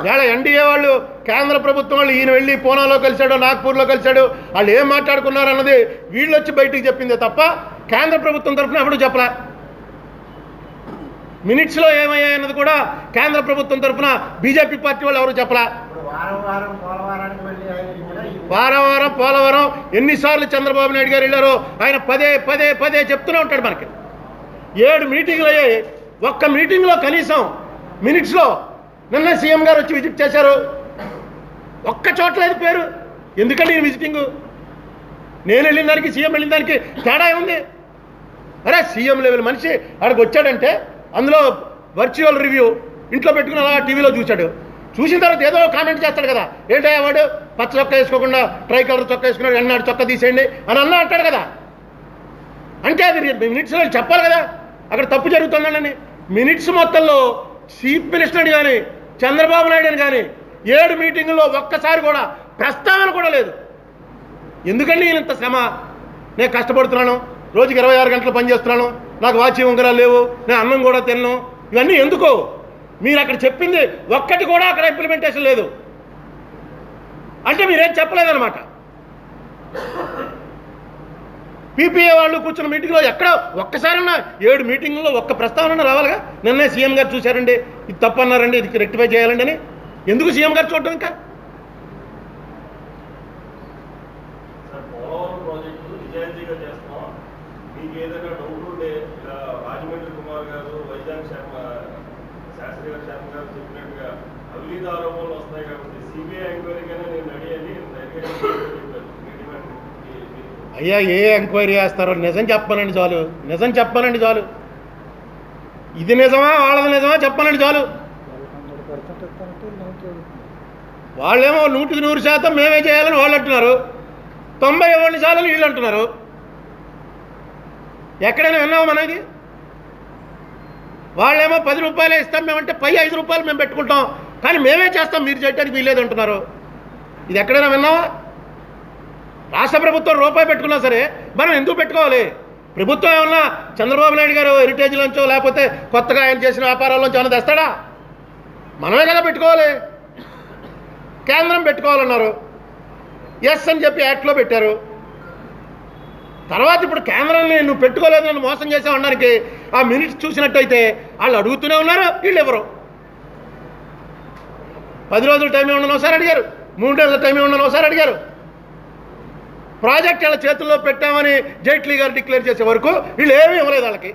వేళ ఎన్డీఏ వాళ్ళు, కేంద్ర ప్రభుత్వం వాళ్ళు ఈయన వెళ్ళి పూనాలో కలిశాడు, నాగ్పూర్లో కలిశాడు, వాళ్ళు ఏం మాట్లాడుకున్నారు అన్నది వీళ్ళు వచ్చి బయటికి చెప్పిందే తప్ప కేంద్ర ప్రభుత్వం తరఫున ఎవరు చెప్పలే. మినిట్స్లో ఏమయ్యాయి అన్నది కూడా కేంద్ర ప్రభుత్వం తరఫున బీజేపీ పార్టీ వాళ్ళు ఎవరు చెప్పలే. వారం వారం పోలవరం ఎన్నిసార్లు చంద్రబాబు నాయుడు గారు వెళ్ళారో ఆయన పదే పదే పదే చెప్తూనే ఉంటాడు. మనకి 7 మీటింగ్లు అయ్యాయి. ఒక్క మీటింగ్లో కనీసం మినిట్స్లో నిన్న సీఎం గారు వచ్చి విజిట్ చేశారు. ఒక్క చోట్లేదు పేరు. ఎందుకంటే నేను విజిటింగు, నేను వెళ్ళిన దానికి సీఎం వెళ్ళిన దానికి తేడా ఉంది. అరే సీఎం లెవెల్ మనిషి అక్కడికి వచ్చాడంటే అందులో వర్చువల్ రివ్యూ ఇంట్లో పెట్టుకుని అలా టీవీలో చూశాడు. చూసిన తర్వాత ఏదో కామెంట్ చేస్తాడు కదా, ఏంటయ్యా వాడు పచ్చ చొక్కా వేసుకోకుండా ట్రై కలర్ చొక్కా వేసుకున్నాడు, ఎన్నాడు చొక్కా తీసేయండి అని అన్నా అంటాడు కదా. అంటే అది మినిట్స్లో చెప్పాలి కదా అక్కడ తప్పు జరుగుతుందని. మినిట్స్ మొత్తంలో చీఫ్ మినిస్టర్ని కానీ చంద్రబాబు నాయుడుని కానీ 7 మీటింగుల్లో ఒక్కసారి కూడా ప్రస్తావన కూడా లేదు. ఎందుకండి నేను ఇంత శ్రమ, నేను కష్టపడుతున్నాను, రోజుకి 26 గంటలు పనిచేస్తున్నాను, నాకు వాచి ఉంగరాలు లేవు, నేను అన్నం కూడా తిన్నాను, ఇవన్నీ ఎందుకో? మీరు అక్కడ చెప్పింది ఒక్కటి కూడా అక్కడ ఇంప్లిమెంటేషన్ లేదు అంటే మీరేం చెప్పలేదన్నమాట. పీపీఏ వాళ్ళు కూర్చున్న మీటింగ్లో ఎక్కడ ఒక్కసారన్నా 7 మీటింగ్లో ఒక్క ప్రస్తావన రావాలిగా. నిన్నే సీఎం గారు చూశారండి, ఇది తప్పు అన్నారండి, ఇది రెక్టిఫై చేయాలండి అని. ఎందుకు సీఎం గారు చూడటం? ఇంకా పోలవరం ప్రాజెక్టు నిజాయితీగా చేస్తున్నాం, మీకు ఏదైనా డౌట్ ఉంటే రాజమండ్రి కుమార్ గారు, వైజాగ్ శాస్త్రి గారు, శర్మ గారు చెప్పినట్టుగా అవినీతి ఆరోపణలు వస్తాయి కాబట్టి సిబిఐ ఎంక్వైరీగానే నేను రెడీ అని చెప్పారు. అయ్యా ఏ ఎంక్వైరీ చేస్తారో నిజం చెప్పానండి చాలు, నిజం చెప్పానండి చాలు. ఇది నిజమా వాళ్ళది నిజమా చెప్పానండి చాలు. వాళ్ళేమో 100% మేమే చేయాలని వాళ్ళు అంటున్నారు, 90 చాలని వీళ్ళు అంటున్నారు. ఎక్కడైనా విన్నాము మనది? వాళ్ళేమో 10 రూపాయలే ఇస్తాం మేమంటే పై 5 రూపాయలు మేము పెట్టుకుంటాం, కానీ మేమే చేస్తాం మీరు చేయడానికి వీల్లేదు అంటున్నారు. ఇది ఎక్కడైనా విన్నావా? రాష్ట్ర ప్రభుత్వం రూపాయి పెట్టుకున్నా సరే మనం ఎందుకు పెట్టుకోవాలి? ప్రభుత్వం ఏమన్నా చంద్రబాబు నాయుడు గారు హెరిటేజ్లోంచో లేకపోతే కొత్తగా ఆయన చేసిన వ్యాపారాల్లోంచి ఏమైనా తెస్తాడా? మనమే కదా పెట్టుకోవాలి. కేంద్రం పెట్టుకోవాలన్నారు, ఎస్ అని చెప్పి యాక్ట్లో పెట్టారు. తర్వాత ఇప్పుడు కేంద్రాన్ని నువ్వు పెట్టుకోలేదు నన్ను మోసం చేసావు అనడానికి ఆ మినిట్స్ చూసినట్టయితే వాళ్ళు అడుగుతూనే ఉన్నారు, వీళ్ళు ఎవరు. 10 రోజుల టైం ఏమన్నా ఒకసారి అడిగారు, 3 నెలల టైం ఏమన్నా ఒకసారి అడిగారు. ప్రాజెక్ట్ వాళ్ళ చేతుల్లో పెట్టామని జైట్లీ గారు డిక్లేర్ చేసే వరకు వీళ్ళు ఏమీ ఇవ్వలేదు వాళ్ళకి.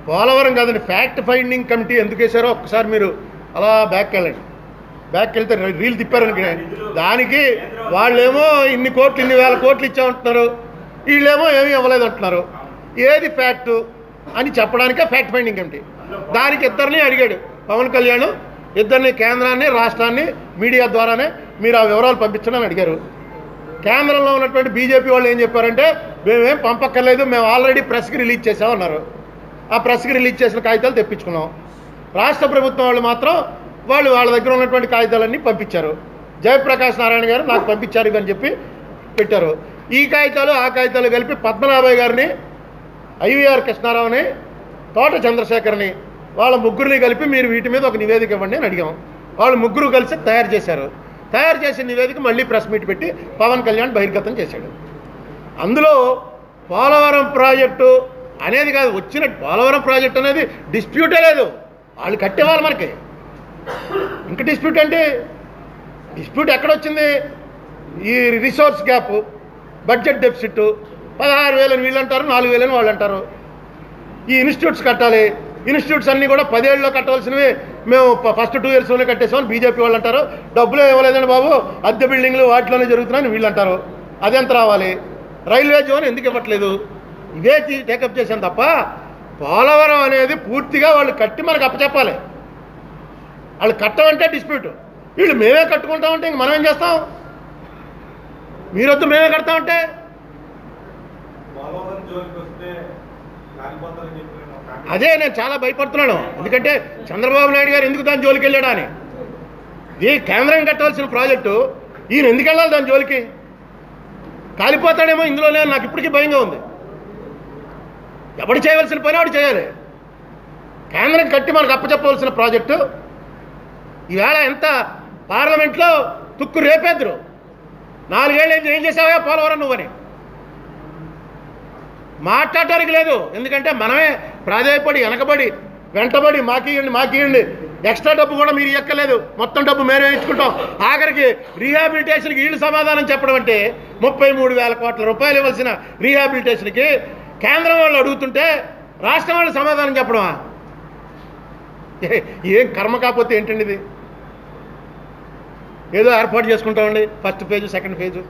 పోలవరం కాదండి, ఫ్యాక్ట్ ఫైండింగ్ కమిటీ ఎందుకు వేశారో ఒక్కసారి మీరు అలా బ్యాక్ వెళ్ళండి. బ్యాక్ వెళ్తే రీల్ తిప్పారనుకునే దానికి వాళ్ళేమో ఇన్ని కోట్లు, ఇన్ని వేల కోట్లు ఇచ్చామంటున్నారు, వీళ్ళేమో ఏమీ ఇవ్వలేదు అంటున్నారు. ఏది ఫ్యాక్టు అని చెప్పడానికే ఫ్యాక్ట్ ఫైండింగ్ కమిటీ. దానికి ఇద్దరిని అడిగాడు పవన్ కళ్యాణ్, ఇద్దరిని కేంద్రాన్ని రాష్ట్రాన్ని మీడియా ద్వారానే మీరు ఆ వివరాలు పంపించండి అని అడిగారు. కేంద్రంలో ఉన్నటువంటి బీజేపీ వాళ్ళు ఏం చెప్పారంటే మేమేం పంపక్కర్లేదు, మేము ఆల్రెడీ ప్రెస్కి రిలీజ్ చేసామన్నారు. ఆ ప్రెస్కి రిలీజ్ చేసిన కాగితాలు తెప్పించుకున్నాం. రాష్ట్ర ప్రభుత్వం వాళ్ళు మాత్రం వాళ్ళ దగ్గర ఉన్నటువంటి కాగితాలన్నీ పంపించారు. జయప్రకాష్ నారాయణ గారు నాకు పంపించారు అని చెప్పి పెట్టారు. ఈ కాగితాలు ఆ కాగితాలు కలిపి పద్మనాభయ్య గారిని, ఐవీఆర్ కృష్ణారావుని, తోట చంద్రశేఖర్ని, వాళ్ళ ముగ్గురిని కలిపి మీరు వీటి మీద ఒక నివేదిక ఇవ్వండి అని అడిగాం. వాళ్ళు ముగ్గురు కలిసి తయారు చేశారు. తయారు చేసిన నివేదిక మళ్ళీ ప్రెస్ మీట్ పెట్టి పవన్ కళ్యాణ్ బహిర్గతం చేశాడు. అందులో పోలవరం ప్రాజెక్టు అనేది కాదు, వచ్చిన పోలవరం ప్రాజెక్ట్ అనేది డిస్ప్యూటే లేదు, వాళ్ళు కట్టేవాళ్ళు మనకి. ఇంకా డిస్ప్యూట్ అంటే డిస్ప్యూట్ ఎక్కడొచ్చింది? ఈ రిసోర్స్ గ్యాప్, బడ్జెట్ డెఫిసిట్, 16,000 అని వీళ్ళు అంటారు, 4,000 అని వాళ్ళు అంటారు. ఈ ఇన్స్టిట్యూట్స్ కట్టాలి, ఇన్స్టిట్యూట్స్ అన్నీ కూడా 10 ఏళ్ళలో కట్టవలసినవి మేము ఫస్ట్ 2 ఇయర్స్లోనే కట్టేసామని బీజేపీ వాళ్ళు అంటారు. డబ్బులు ఇవ్వలేదండి బాబు, అద్దె బిల్డింగ్లు వాటిలోనే జరుగుతున్నాయని వీళ్ళు అంటారు. అదెంత రావాలి? రైల్వే జోన్ ఎందుకు ఇవ్వట్లేదు? ఇదే టేకప్ చేశాను తప్ప పోలవరం అనేది పూర్తిగా వాళ్ళు కట్టి మనకు అప్పచెప్పాలి. వాళ్ళు కట్టమంటే డిస్ప్యూట్, వీళ్ళు మేమే కట్టుకుంటామంటే ఇంక మనం ఏం చేస్తాం? మీరొద్దు మేమే కడతామంటే అదే నేను చాలా భయపడుతున్నాను. ఎందుకంటే చంద్రబాబు నాయుడు గారు ఎందుకు దాని జోలికి వెళ్ళాడా అని. ఇది కేంద్రం కట్టవలసిన ప్రాజెక్టు, ఈయన ఎందుకు వెళ్ళాలి దాని జోలికి? కాలిపోతాడేమో ఇందులోనే, నాకు ఇప్పటికీ భయంగా ఉంది. ఎవడు చేయవలసిన పని వాడు చేయాలి. కేంద్రం కట్టి మనకు అప్పచెప్పవలసిన ప్రాజెక్టు ఈవేళ ఎంత పార్లమెంట్లో తుక్కు రేపేద్దరు. 4 ఏళ్ళు ఏం చేసావా పోలవరం నువ్వని మాట్లాడటానికి లేదు. ఎందుకంటే మనమే ప్రాధాయపడి వెనకబడి వెంటబడి మాకియండి ఎక్స్ట్రా డబ్బు కూడా మీరు ఎక్కలేదు, మొత్తం డబ్బు మేమే ఇచ్చుకుంటాం. ఆఖరికి రీహాబిలిటేషన్కి వీళ్ళు సమాధానం చెప్పడం అంటే 33,000 కోట్ల రూపాయలు ఇవ్వాల్సిన రీహాబిలిటేషన్కి కేంద్రం వాళ్ళు అడుగుతుంటే రాష్ట్రం వాళ్ళు సమాధానం చెప్పడమా? ఏం కర్మ కాకపోతే ఏంటండి ఇది? ఏదో ఏర్పాటు చేసుకుంటామండి, ఫస్ట్ ఫేజు సెకండ్ ఫేజు.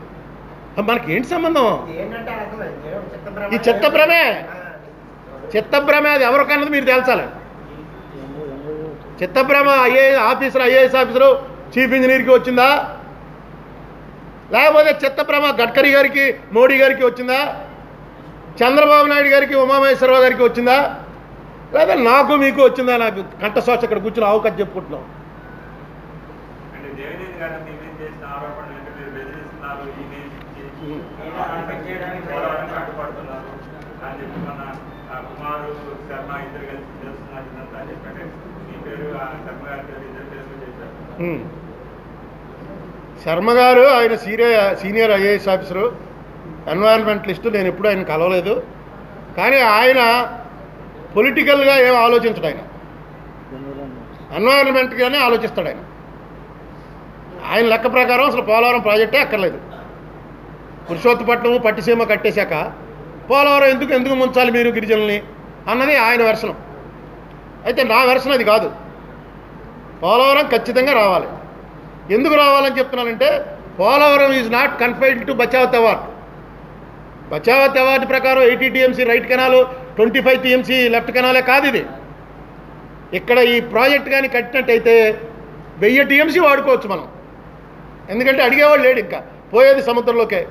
మనకి ఏంటి సంబంధం? ఏంటంటే అసలు ఈ చిత్తభ్రమే అది ఎవరికన్నది మీరు తేల్చాలి. చిత్తభ్రమ ఐఏఎస్ ఆఫీసరు చీఫ్ ఇంజనీర్కి వచ్చిందా, లేకపోతే చిత్తభ్రమ గడ్కరీ గారికి మోడీ గారికి వచ్చిందా, చంద్రబాబు నాయుడు గారికి ఉమామహేశ్వరరావు గారికి వచ్చిందా, లేదా నాకు మీకు వచ్చిందా? నాకు కంఠశోష ఇక్కడ కూర్చుని ఆవుకథ చెప్పుకుంటున్నాం. శర్మ గారు ఆయన సీనియర్ ఐఏఎస్ ఆఫీసరు, ఎన్వైరన్మెంటలిస్టు. నేను ఎప్పుడు ఆయన కలవలేదు, కానీ ఆయన పొలిటికల్గా ఏం ఆలోచించడు. ఆయన ఎన్వైరన్మెంట్గానే ఆలోచిస్తాడు. ఆయన లెక్క ప్రకారం అసలు పోలవరం ప్రాజెక్టే అక్కర్లేదు. పురుషోత్తపట్నం పట్టిసీమ కట్టేశాక పోలవరం ఎందుకు ముంచాలి మీరు గిరిజనుల్ని అన్నది ఆయన వెర్షన్. అయితే నా వెర్షన్ అది కాదు. పోలవరం ఖచ్చితంగా రావాలి. ఎందుకు రావాలని చెప్తున్నానంటే Polavaram is not confined to Bachawat award. Bachawat award ప్రకారం 80 TMC right canal, 25 TMC left కెనాలే కాదు ఇది. ఇక్కడ ఈ ప్రాజెక్ట్ కానీ కట్టినట్టయితే 1000 టీఎంసీ వాడుకోవచ్చు మనం. ఎందుకంటే అడిగేవాళ్ళు లేడు, ఇంకా పోయేది సముద్రంలోకే.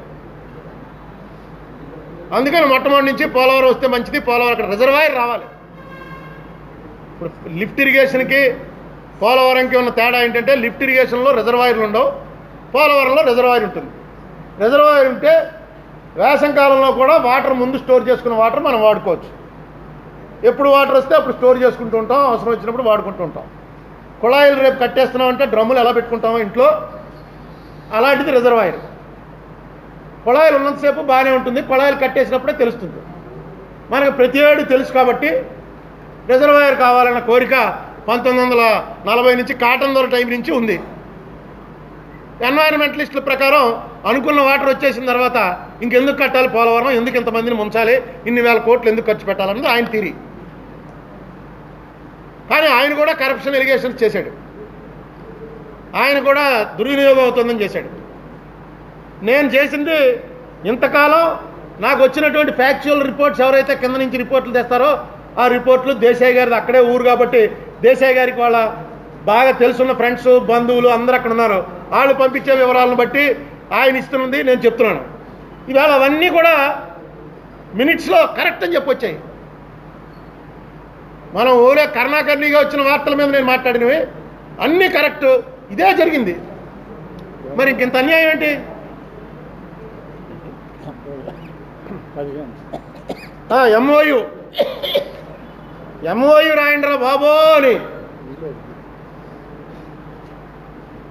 అందుకని మొట్టమొదటి నుంచి పోలవరం వస్తే మంచిది. పోలవరం అక్కడ రిజర్వాయర్ రావాలి. ఇప్పుడు లిఫ్ట్ ఇరిగేషన్కి పోలవరంకి ఉన్న తేడా ఏంటంటే లిఫ్ట్ ఇరిగేషన్లో రిజర్వాయర్లు ఉండవు, పోలవరంలో రిజర్వాయర్ ఉంటుంది. రిజర్వాయర్ ఉంటే వేసంకాలంలో కూడా వాటర్ ముందు స్టోర్ చేసుకున్న వాటర్ మనం వాడుకోవచ్చు. ఎప్పుడు వాటర్ వస్తే అప్పుడు స్టోర్ చేసుకుంటూ ఉంటాం, అవసరం వచ్చినప్పుడు వాడుకుంటూ ఉంటాం. కుళాయిలు రేపు కట్టేస్తున్నామంటే డ్రమ్ములు ఎలా పెట్టుకుంటామో ఇంట్లో, అలాంటిది రిజర్వాయర్. కుళాయిలు ఉన్నంతసేపు బాగానే ఉంటుంది, కుళాయిలు కట్టేసినప్పుడే తెలుస్తుంది. మనకు ప్రతి ఏడు తెలుసు కాబట్టి రిజర్వాయర్ కావాలన్న కోరిక 1940 నుంచి కాటన్ దొర టైం నుంచి ఉంది. ఎన్వైరన్మెంటలిస్టుల ప్రకారం అనుకున్న వాటర్ వచ్చేసిన తర్వాత ఇంకెందుకు కట్టాలి పోలవరం, ఎందుకు ఇంతమందిని ముంచాలి, ఇన్ని వేల కోట్లు ఎందుకు ఖర్చు పెట్టాలన్నది ఆయన థియరీ. కానీ ఆయన కూడా కరప్షన్ ఎలిగేషన్స్ చేశాడు, ఆయన కూడా దుర్వినియోగం అవుతుందని చేశాడు. నేను చేసింది ఇంతకాలం నాకు వచ్చినటువంటి ఫ్యాక్చువల్ రిపోర్ట్స్ ఎవరైతే కింద నుంచి రిపోర్ట్లు తెస్తారో ఆ రిపోర్ట్లు దేశాయ్ గారిది అక్కడే ఊరు కాబట్టి దేశాయ్ గారికి వాళ్ళ బాగా తెలుసున్న ఫ్రెండ్స్ బంధువులు అందరూ అక్కడ ఉన్నారు, వాళ్ళు పంపించే వివరాలను బట్టి ఆయన ఇస్తున్నది నేను చెప్తున్నాను. ఇవాళ అవన్నీ కూడా మినిట్స్లో కరెక్ట్ అని చెప్పొచ్చాయి. మనం ఓలే కర్ణాకర్ణిగా వచ్చిన వార్తల మీద నేను మాట్లాడినవి అన్నీ కరెక్ట్, ఇదే జరిగింది. మరి ఇంకెంత అన్యాయం ఏంటి? ఎంఓయు రాయండ్రా బాబో అని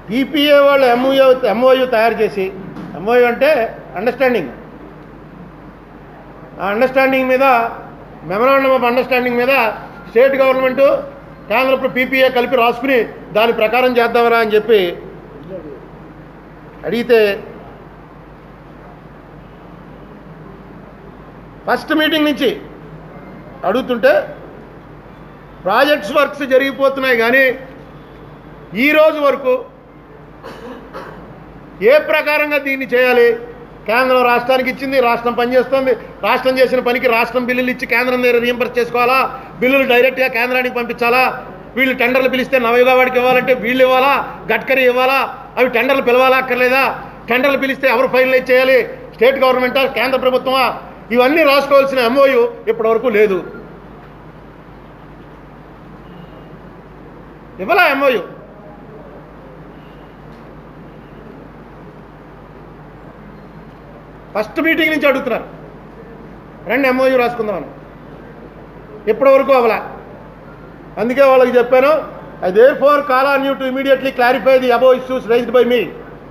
పీపీఏ వాళ్ళు ఎంఓయు తయారు చేసి, ఎంఓయు అంటే అండర్స్టాండింగ్, ఆ అండర్స్టాండింగ్ మీద మెమరాండం ఆఫ్ అండర్స్టాండింగ్ మీద స్టేట్ గవర్నమెంటు కేంద్ర పీపీఏ కలిపి రాసుకుని దాని ప్రకారం చేద్దామరా అని చెప్పి అడిగితే ఫస్ట్ మీటింగ్ నుంచి అడుగుతుంటే ప్రాజెక్ట్స్ వర్క్స్ జరిగిపోతున్నాయి కానీ ఈ రోజు వరకు ఏ ప్రకారంగా దీన్ని చేయాలి? కేంద్రం రాష్ట్రానికి ఇచ్చింది, రాష్ట్రం పనిచేస్తుంది. రాష్ట్రం చేసిన పనికి రాష్ట్రం బిల్లులు ఇచ్చి కేంద్రం దగ్గర రీయింబర్స్ చేసుకోవాలా? బిల్లులు డైరెక్ట్గా కేంద్రానికి పంపించాలా? వీళ్ళు టెండర్లు పిలిస్తే నవయుగా వాడికి ఇవ్వాలంటే వీళ్ళు ఇవ్వాలా? గడ్కరీ ఇవ్వాలా? అవి టెండర్లు పిలవాలా అక్కర్లేదా? టెండర్లు పిలిస్తే ఎవరు ఫైనలైజ్ చేయాలి? స్టేట్ గవర్నమెంటా, కేంద్ర ప్రభుత్వమా? ఇవన్నీ రాసుకోవాల్సిన ఎంఓయూ ఇప్పటివరకు లేదు. ఇవ్వాలా ఎంఓయూ? ఫస్ట్ మీటింగ్ నుంచి అడుగుతున్నారు, రండి ఎంఓయూ రాసుకుందామని. ఇప్పటివరకు అవ్వలా. అందుకే వాళ్ళకి చెప్పాను, I therefore call on you to immediately clarify the above issues raised by me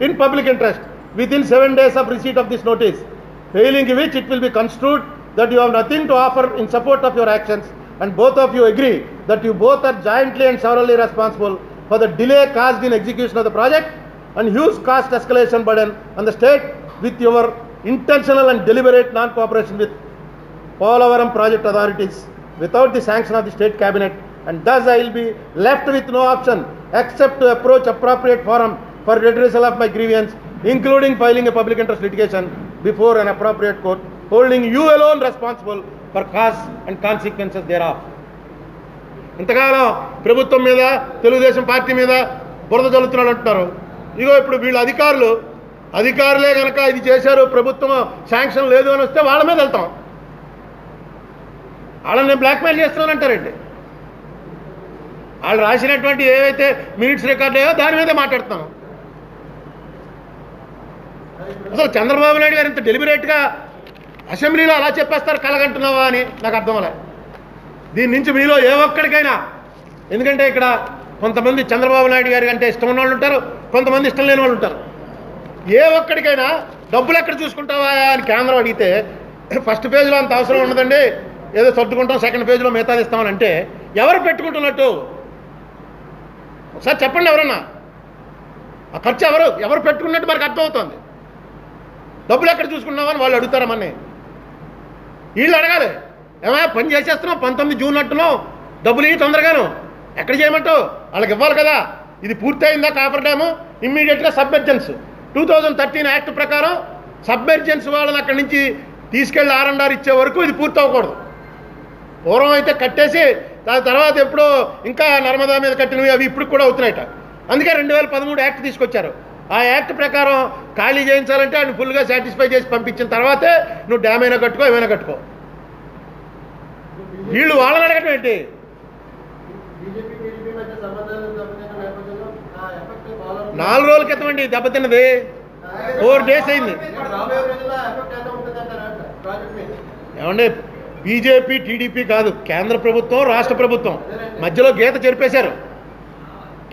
in public interest within 7 days of receipt of this notice, failing which it will be construed that you have nothing to offer in support of your actions, and both of you agree that you both are jointly and severally responsible for the delay caused in execution of the project and huge cost escalation burden on the state with your intentional and deliberate non-cooperation with Polavaram project authorities without the sanction of the state cabinet, and thus I will be left with no option except to approach appropriate forum for redressal of my grievance, including filing a public interest litigation before an appropriate court, holding you alone responsible for cause and consequences thereof. ఇంతకాలం ప్రభుత్వం మీద, తెలుగుదేశం పార్టీ మీద బురద జల్లుతున్నాడు అంటున్నారు. ఇగో ఇప్పుడు వీళ్ళ అధికారులే కనుక ఇది చేశారు, ప్రభుత్వం శాంక్షన్ లేదు అని వస్తే వాళ్ళ మీద వెళ్తాం. వాళ్ళని బ్లాక్మెయిల్ చేస్తున్నానంటారండి. వాళ్ళు రాసినటువంటి ఏవైతే మినిట్స్ రికార్డ్ అయ్యో దాని మీదే మాట్లాడుతున్నాం. అసలు చంద్రబాబు నాయుడు గారు ఇంత డెలిబరేట్గా అసెంబ్లీలో అలా చెప్పేస్తారు కలగంటున్నావా అని నాకు అర్థం అవ్వలే. దీని నుంచి మీలో ఏ ఒక్కడికైనా, ఎందుకంటే ఇక్కడ కొంతమంది చంద్రబాబు నాయుడు గారి అంటే ఇష్టం ఉన్న వాళ్ళు ఉంటారు, కొంతమంది ఇష్టం లేని వాళ్ళు ఉంటారు. ఏ ఒక్కడికైనా డబ్బులు ఎక్కడ చూసుకుంటావా అని కేంద్రం అడిగితే ఫస్ట్ పేజ్లో అంత అవసరం ఉండదండి, ఏదో సర్దుకుంటాం, సెకండ్ పేజ్లో మిగతాది ఇస్తామని అంటే ఎవరు పెట్టుకుంటున్నట్టు ఒకసారి చెప్పండి. ఎవరన్నా ఆ ఖర్చు ఎవరు పెట్టుకున్నట్టు మనకు అర్థమవుతుంది. డబ్బులు ఎక్కడ చూసుకున్నామని వాళ్ళు అడుగుతారా? మన్ని వీళ్ళు అడగాలి. ఏమా పని చేసేస్తున్నావు, 19 జూన్ అంటున్నావు, డబ్బులు ఇవి తొందరగాను ఎక్కడ చేయమంటావు? వాళ్ళకి ఇవ్వాలి కదా. ఇది పూర్తయిందా కాపర్ డ్యాము? ఇమ్మీడియట్గా సబ్మెర్జెన్స్ 2013 యాక్ట్ ప్రకారం సబ్మెర్జెన్స్ వాళ్ళని అక్కడి నుంచి తీసుకెళ్ళి R&R ఇచ్చే వరకు ఇది పూర్తి అవ్వకూడదు. పూర్వం అయితే కట్టేసి దాని తర్వాత ఎప్పుడో ఇంకా నర్మదా మీద కట్టినవి అవి ఇప్పుడు కూడా అవుతున్నాయట. అందుకే 2013 యాక్ట్ తీసుకొచ్చారు. ఆ యాక్ట్ ప్రకారం ఖాళీ చేయించాలంటే ఆయన ఫుల్గా సాటిస్ఫై చేసి పంపించిన తర్వాతే నువ్వు డ్యామ్ అయినా కట్టుకో, ఏమైనా కట్టుకో. వీళ్ళు వాళ్ళని అడగటం ఏంటి? 4 రోజుల క్రితం అండి దెబ్బతిన్నది, 4 days అయింది. ఏమండి, బీజేపీ టీడీపీ కాదు, కేంద్ర ప్రభుత్వం రాష్ట్ర ప్రభుత్వం మధ్యలో గీత చెరిపేశారు.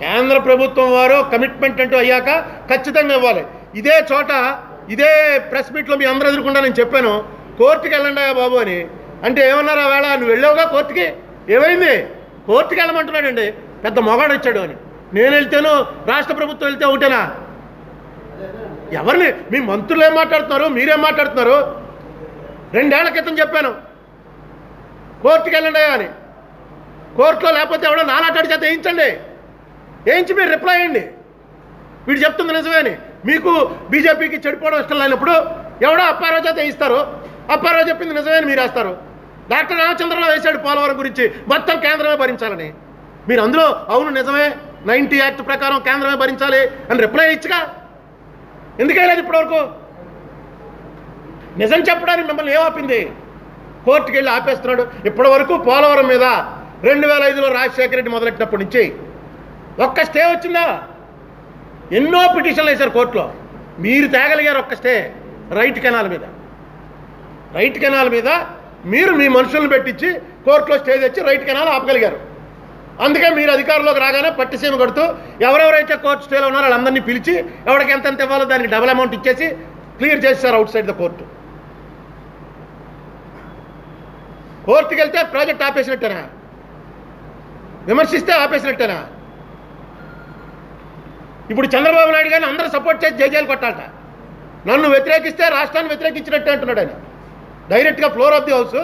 కేంద్ర ప్రభుత్వం వారు కమిట్మెంట్ అంటూ అయ్యాక ఖచ్చితంగా ఇవ్వాలి. ఇదే చోట ఇదే ప్రెస్ మీట్లో మీ అందరూ ఎదుర్కొండా నేను చెప్పాను, కోర్టుకి వెళ్ళండి బాబు అని. అంటే ఏమన్నారు ఆ వేళ? నువ్వు వెళ్ళావుగా కోర్టుకి, ఏమైంది? కోర్టుకి వెళ్ళమంటున్నాడండి, పెద్ద మొగాడు వచ్చాడు అని. నేను వెళ్తేను రాష్ట్ర ప్రభుత్వం వెళ్తే ఒకటేనా? ఎవరిని? మీ మంత్రులు ఏం మాట్లాడుతున్నారు, మీరేం మాట్లాడుతున్నారు? 2 ఏళ్ల క్రితం చెప్పాను కోర్టుకి వెళ్ళండి అని. కోర్టులో లేకపోతే ఎవడో నానాటాడి చేత వేయించండి, వేయించి మీరు రిప్లై అయ్యండి, వీడు చెప్తుంది నిజమే అని. మీకు బీజేపీకి చెడిపోవడం ఇష్టం లేనప్పుడు ఎవడో అప్పారావు చేత వేయిస్తారు, అప్పారావు చెప్పింది నిజమే అని మీరు వేస్తారు. డాక్టర్ రామచంద్రరావు వేశాడు పోలవరం గురించి, మొత్తం కేంద్రమే భరించాలని. మీరు అందులో అవును నిజమే 90 యాక్ట్ ప్రకారం కేంద్రమే భరించాలి అని రిప్లై ఇచ్చగా ఎందుకైలేదు ఇప్పటివరకు? నిజం చెప్పడానికి మిమ్మల్ని ఏమాపింది? కోర్టుకి వెళ్ళి ఆపేస్తున్నాడు. ఇప్పటి వరకు పోలవరం మీద 2005లో రాజశేఖర రెడ్డి మొదలెట్టినప్పటి నుంచి ఒక్క స్టే వచ్చిందా? ఎన్నో పిటిషన్లు వేశారు కోర్టులో, మీరు తేగలిగారు ఒక్క స్టే. రైట్ కెనాల్ మీద మీరు మీ మనుషులను పెట్టించి కోర్టులో స్టే తెచ్చి రైట్ కెనాల్ ఆపగలిగారు. అందుకే మీరు అధికారంలోకి రాగానే పట్టిసీమ కడుతూ ఎవరెవరైతే కోర్టు స్టేలో ఉన్నారో వాళ్ళందరినీ పిలిచి ఎవరికి ఎంతెంత ఇవ్వాలో దానికి డబుల్ అమౌంట్ ఇచ్చేసి క్లియర్ చేశారు అవుట్ సైడ్ ద కోర్టు. కోర్టుకి వెళ్తే ప్రాజెక్ట్ ఆపేసినట్టేనా? విమర్శిస్తే ఆపేసినట్టేనా? ఇప్పుడు చంద్రబాబు నాయుడు గారిని అందరూ సపోర్ట్ చేసి జైలు కొట్టాలట. నన్ను వ్యతిరేకిస్తే రాష్ట్రాన్ని వ్యతిరేకించినట్టే అంటున్నాడు ఆయన. డైరెక్ట్గా ఫ్లోర్ ఆఫ్ ది హౌస్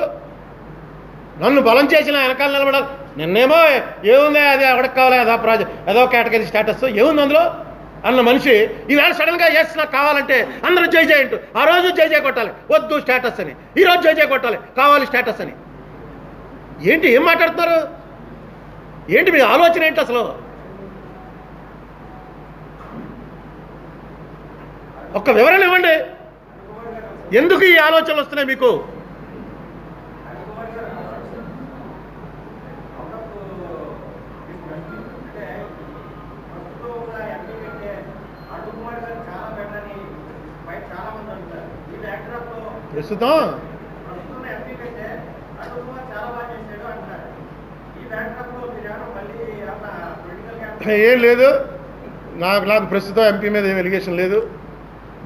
నన్ను బలం చేసిన వెనకాల నిలబడాలి. నిన్నేమో ఏముంది అది ఎవరికి కావాలి అదో ప్రాజెక్ట్ ఏదో కేటగిరీ స్టేటస్ ఏముంది అందులో అన్న మనిషి ఈవేళ సడన్గా ఎస్ నాకు కావాలంటే అందరూ జై జై అంటూ ఆ రోజు జై జై కొట్టాలి వద్దు స్టేటస్ అని, ఈరోజు జై జై కొట్టాలి కావాలి స్టేటస్ అని. ఏంటి ఏం మాట్లాడుతున్నారు? ఏంటి మీ ఆలోచన ఏంటి అసలు? ఒక్క వివరణ ఇవ్వండి. ఎందుకు ఈ ఆలోచనలు వస్తున్నాయి మీకు? ప్రస్తుతం ఏం లేదు, నాకు ప్రస్తుతం ఎంపీ మీద ఏం ఎలిగేషన్ లేదు.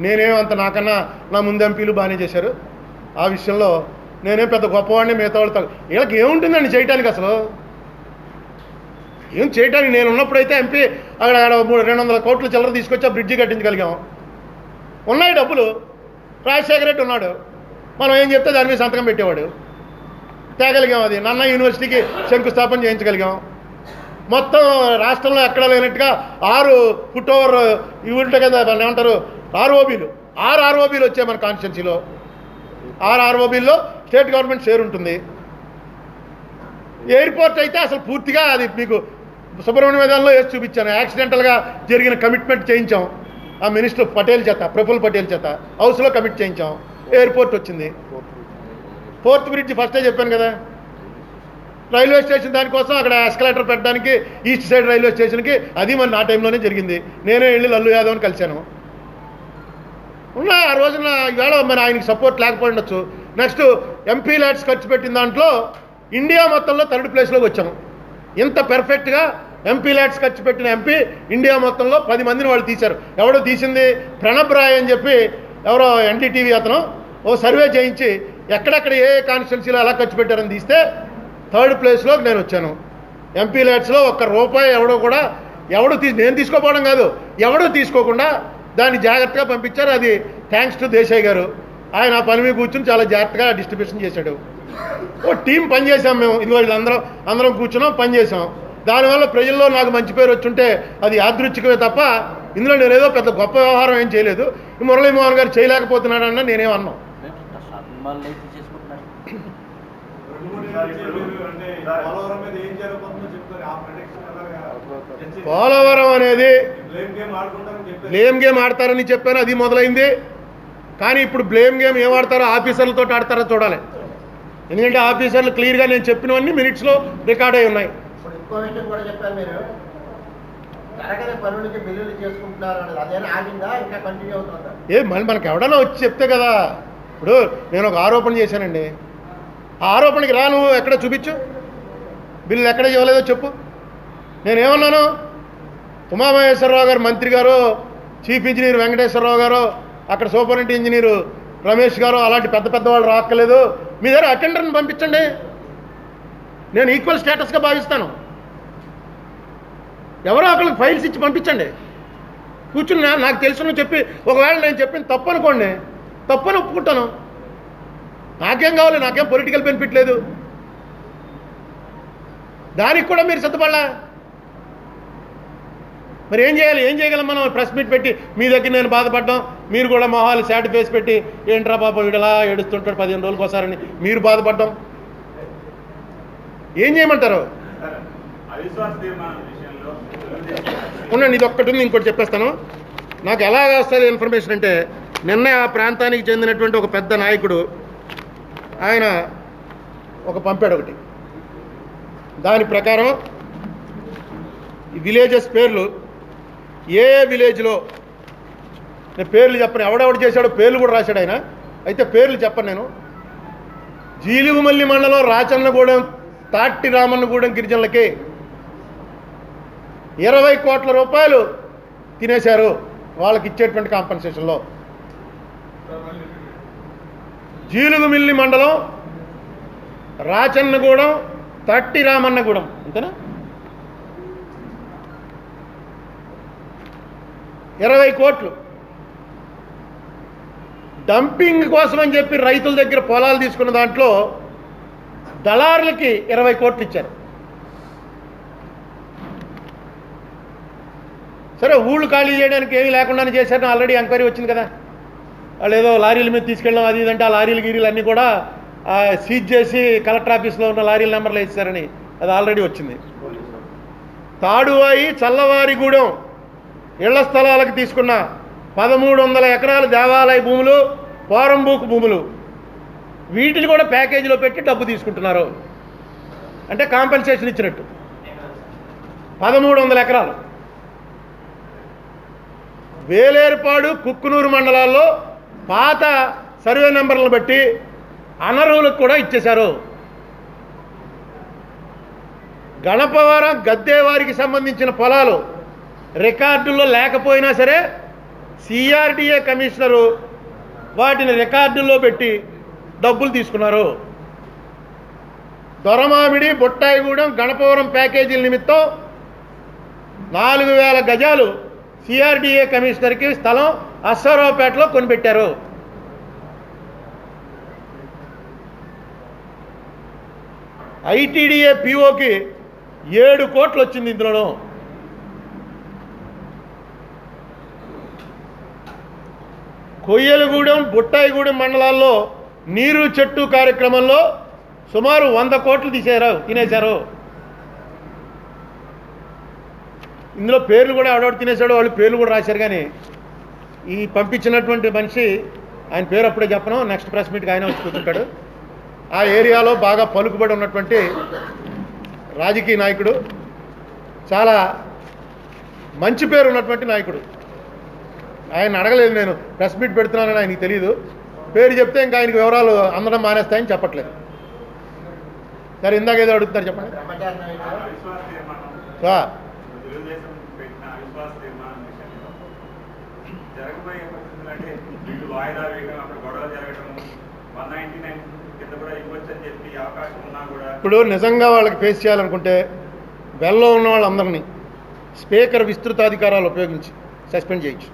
నేనేమంత నాకన్నా నా ముందు ఎంపీలు బాగానే చేశారు. ఆ విషయంలో నేనేం పెద్ద గొప్పవాడిని మిగతా వాళ్ళతో వీళ్ళకి ఏముంటుందండి చేయటానికి? అసలు ఏం చేయటానికి? నేను ఉన్నప్పుడైతే ఎంపీ అక్కడ 200 కోట్ల చిల్లర తీసుకొచ్చి ఆ బ్రిడ్జి కట్టించగలిగాం. ఉన్నాయి డబ్బులు. రాజశేఖర రెడ్డి ఉన్నాడు, మనం ఏం చెప్తే దాని మీద సంతకం పెట్టేవాడు. తేగలిగాం. అది నన్న యూనివర్సిటీకి శంకుస్థాపన చేయించగలిగాం. మొత్తం రాష్ట్రంలో ఎక్కడ లేనట్టుగా 6 ఫుట్ ఓవర్ ఇవి ఉంటాయి కదా, ఏమంటారు ఆర్ఓబీలు, 6 ఆర్ఓబీలు వచ్చాయి మన కాన్స్టిట్యున్సీలో. 6 ఆర్ఓబీల్లో స్టేట్ గవర్నమెంట్ షేర్ ఉంటుంది. ఎయిర్పోర్ట్ అయితే అసలు పూర్తిగా అది మీకు సుబ్రహ్మణ్య మైదానంలో వేసి చూపించాను. యాక్సిడెంటల్గా జరిగిన కమిట్మెంట్ చేయించాం ఆ మినిస్టర్ పటేల్ చేత, ప్రఫుల్ పటేల్ చేత హౌస్లో కమిట్ చేయించాం. ఎయిర్పోర్ట్ వచ్చింది. 4th బ్రిడ్జ్ ఫస్టే చెప్పాను కదా. రైల్వే స్టేషన్ దానికోసం అక్కడ ఎస్కలేటర్ పెట్టడానికి ఈస్ట్ సైడ్ రైల్వే స్టేషన్కి అది మరి నా టైంలోనే జరిగింది. నేనే వెళ్ళి లల్లు యాదవ్ని కలిశాను. ఉన్నా ఆ రోజున ఈవేళ మరి ఆయనకి సపోర్ట్ లేకపోయి ఉండొచ్చు. నెక్స్ట్ ఎంపీ ల్యాడ్స్ ఖర్చు పెట్టిన దాంట్లో ఇండియా మొత్తంలో 3rd ప్లేస్లోకి వచ్చాము. ఇంత పెర్ఫెక్ట్గా ఎంపీ ల్యాడ్స్ ఖర్చు పెట్టిన ఎంపీ ఇండియా మొత్తంలో 10 మందిని వాళ్ళు తీశారు. ఎవడో తీసింది ప్రణబ్ రాయ్ అని చెప్పి ఎవరో ఎన్డీటీవీ అతను ఓ సర్వే చేయించి ఎక్కడెక్కడ ఏ కాన్స్టిట్యున్సీలో ఎలా ఖర్చు పెట్టారని తీస్తే 3rd ప్లేస్లోకి నేను వచ్చాను. ఎంపీ ల్యాడ్స్లో ₹1 ఎవడో నేను తీసుకోపోవడం కాదు, ఎవడో తీసుకోకుండా దాన్ని జాగ్రత్తగా పంపించారు. అది థ్యాంక్స్ టు దేశాయ్ గారు. ఆయన ఆ పని మీద కూర్చుని చాలా జాగ్రత్తగా డిస్ట్రిబ్యూషన్ చేశాడు. ఓ టీం పనిచేసాం మేము. ఇది వాళ్ళు అందరం కూర్చున్నాం, పనిచేసాం. దానివల్ల ప్రజల్లో నాకు మంచి పేరు వచ్చుంటే అది యాదృచ్ఛికమే తప్ప ఇందులో నేనేదో పెద్ద గొప్ప వ్యవహారం ఏం చేయలేదు. మురళీమోహన్ గారు చేయలేకపోతున్నాడన్న నేనేమన్నాం. పోలవరం అనేది బ్లేమ్ గేమ్ ఆడతారని చెప్పాను, అది మొదలైంది. కానీ ఇప్పుడు బ్లేమ్ గేమ్ ఏం ఆడతారో ఆఫీసర్లతో ఆడతారో చూడాలి. ఎందుకంటే ఆఫీసర్లు క్లియర్గా నేను చెప్పినవన్నీ మినిట్స్లో రికార్డ్ అయి ఉన్నాయి. ఇప్పుడు ఇంకో విషయం కూడా చెప్పారు మీరు, జరగని పనులకి బిల్లులు చేసుకుంటున్నారు అన్నది అదేనా ఆగిందా ఇంకా కంటిన్యూ అవుతుందా? మళ్ళీ మనకు ఎవడన్నా వచ్చి చెప్తే కదా. ఇప్పుడు నేను ఒక ఆరోపణ చేశానండి, ఆ ఆరోపణకి రా నువ్వు ఎక్కడ చూపించు, బిల్లు ఎక్కడ ఇవ్వలేదో చెప్పు. నేనేమన్నాను? ఉమామహేశ్వరరావు గారు మంత్రి గారు, చీఫ్ ఇంజనీర్ వెంకటేశ్వరరావు గారు, అక్కడ సూపరింటెండెంట్ ఇంజనీరు రమేష్ గారు అలాంటి పెద్ద వాళ్ళు రాక్కలేదు, మీ దగ్గర అటెండర్ని పంపించండి, నేను ఈక్వల్ స్టేటస్గా భావిస్తాను. ఎవరో ఒకరికి ఫైల్స్ ఇచ్చి పంపించండి. కూర్చుని నాకు తెలుసును చెప్పి ఒకవేళ నేను చెప్పింది తప్పు అనుకోండి, తప్పని ఒప్పుకుంటాను. నాకేం కావాలి? నాకేం పొలిటికల్ బెనిఫిట్ లేదు. దానికి కూడా మీరు సిద్ధపడలా. మరి ఏం చేయాలి? ఏం చేయగలం మనం? ప్రెస్ మీట్ పెట్టి మీ దగ్గర నేను బాధపడ్డాం, మీరు కూడా మొహాలు సాడ్ ఫేస్ పెట్టి ఏంట్రా బాబు వీడలా ఏడుస్తుంటాడు 15 రోజులకు ఒకసారని మీరు బాధపడ్డాం. ఏం చేయమంటారు? ఉండండి, ఇది ఒక్కటి ఉంది, ఇంకోటి చెప్పేస్తాను. నాకు ఎలాగ వస్తుంది ఇన్ఫర్మేషన్ అంటే, నిన్న ఆ ప్రాంతానికి చెందినటువంటి ఒక పెద్ద నాయకుడు ఆయన పంపాడు ఒకటి. దాని ప్రకారం ఈ విలేజెస్ పేర్లు, ఏ విలేజ్లో నేను పేర్లు చెప్పను, ఎవడెవడు చేశాడో పేర్లు కూడా రాశాడు ఆయన. అయితే పేర్లు చెప్పను నేను. జీలుగుమల్లి మండలం రాచన్నగూడెం, తాట్టి రామన్నగూడెం గిరిజనులకి 20 కోట్ల రూపాయలు తినేశారు వాళ్ళకి ఇచ్చేటువంటి కాంపన్సేషన్లో. జీలుగుమిల్లి మండలం, రాచన్నగూడెం, తాట్టి రామన్నగూడెం, అంతేనా? 20 కోట్లు డంపింగ్ కోసం అని చెప్పి రైతుల దగ్గర పొలాలు తీసుకున్న దాంట్లో దళారులకి 20 కోట్లు ఇచ్చారు. సరే ఊళ్ళు ఖాళీ చేయడానికి ఏమీ లేకుండానే చేశారని ఆల్రెడీ ఎంక్వైరీ వచ్చింది కదా. వాళ్ళు ఏదో లారీల మీద తీసుకెళ్ళాం అది ఇదంటే ఆ లారీలు గీరీలు అన్నీ కూడా సీజ్ చేసి కలెక్టర్ ఆఫీస్లో ఉన్న లారీల నెంబర్లు వేసారని అది ఆల్రెడీ వచ్చింది. తాడువాయి చల్లవారిగూడెం ఇళ్ల స్థలాలకు తీసుకున్న 1300 ఎకరాల దేవాలయ భూములు, పోరంబూకు భూములు, వీటిని కూడా ప్యాకేజీలో పెట్టి డబ్బు తీసుకుంటున్నారు. అంటే కాంపెన్సేషన్ ఇచ్చినట్టు 1300 ఎకరాలు. వేలేరుపాడు, కుక్కునూరు మండలాల్లో పాత సర్వే నెంబర్లను బట్టి అనర్హులకు కూడా ఇచ్చేశారు. గణపవరం గద్దేవారికి సంబంధించిన పొలాలు రికార్డుల్లో లేకపోయినా సరే సిఆర్డిఏ కమిషనరు వాటిని రికార్డుల్లో పెట్టి డబ్బులు తీసుకున్నారు. దొరమామిడి, బుట్టాయిగూడెం, గణపవరం ప్యాకేజీల నిమిత్తం 4000 గజాలు సిఆర్డిఏ కమిషనర్కి స్థలం అశ్వారావుపేటలో కొనిపెట్టారు. ఐటీడీఏ పిఓకి 7 కోట్లు వచ్చింది ఇందులో. కొయ్యలగూడెం, బుట్టాయిగూడెం మండలాల్లో నీరు చెట్టు కార్యక్రమంలో సుమారు 100 కోట్లు తినేశారు. ఇందులో పేర్లు కూడా ఎవడెవడు తినేశాడో వాళ్ళు పేర్లు కూడా రాశారు. కానీ ఈ పంపించినటువంటి మనిషి ఆయన పేరు అప్పుడే చెప్పను, నెక్స్ట్ ప్రెస్ మీట్కి ఆయన వచ్చి కూర్చుంటాడు. ఆ ఏరియాలో బాగా పలుకుబడి ఉన్నటువంటి రాజకీయ నాయకుడు, చాలా మంచి పేరు ఉన్నటువంటి నాయకుడు. ఆయన అడగలేదు, నేను ప్రెస్ మీట్ పెడుతున్నానని ఆయనకి తెలియదు. పేరు చెప్తే ఇంకా ఆయనకి వివరాలు అందడం మానేస్తాయని చెప్పట్లేదు. సరే ఇందాక ఏదో అడుగుతున్నారు చెప్పండి. ఇప్పుడు నిజంగా వాళ్ళకి ఫేస్ చేయాలనుకుంటే వెల్లో ఉన్న వాళ్ళందరినీ స్పీకర్ విస్తృతాధికారాలు ఉపయోగించి సస్పెండ్ చేయొచ్చు.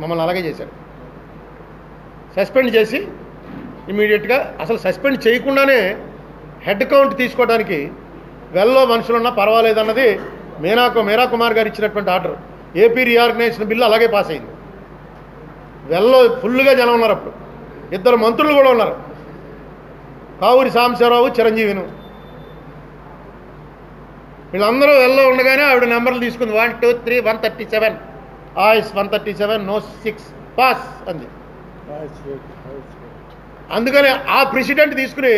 మమ్మల్ని అలాగే చేశారు. సస్పెండ్ చేసి ఇమీడియట్గా అసలు సస్పెండ్ చేయకుండానే హెడ్ కౌంట్ తీసుకోవడానికి వెల్లో మనుషులున్నా పర్వాలేదన్నది మీరా కుమార్ గారు ఇచ్చినటువంటి ఆర్డర్. ఏపీ రీఆర్గనైజేషన్ బిల్లు అలాగే పాస్ అయింది. వెల్లో ఫుల్గా జనం ఉన్నారు. అప్పుడు 2 మంత్రులు కూడా ఉన్నారు, కావూరి సాంబశివరావు, చిరంజీవిను. వీళ్ళందరూ వెల్లో ఉండగానే ఆవిడ నెంబర్లు తీసుకుంది. 1 2 3 137 ఆయిస్ 137 నో 6 పాస్ అంది. అందుకని ఆ ప్రెసిడెంట్ తీసుకుని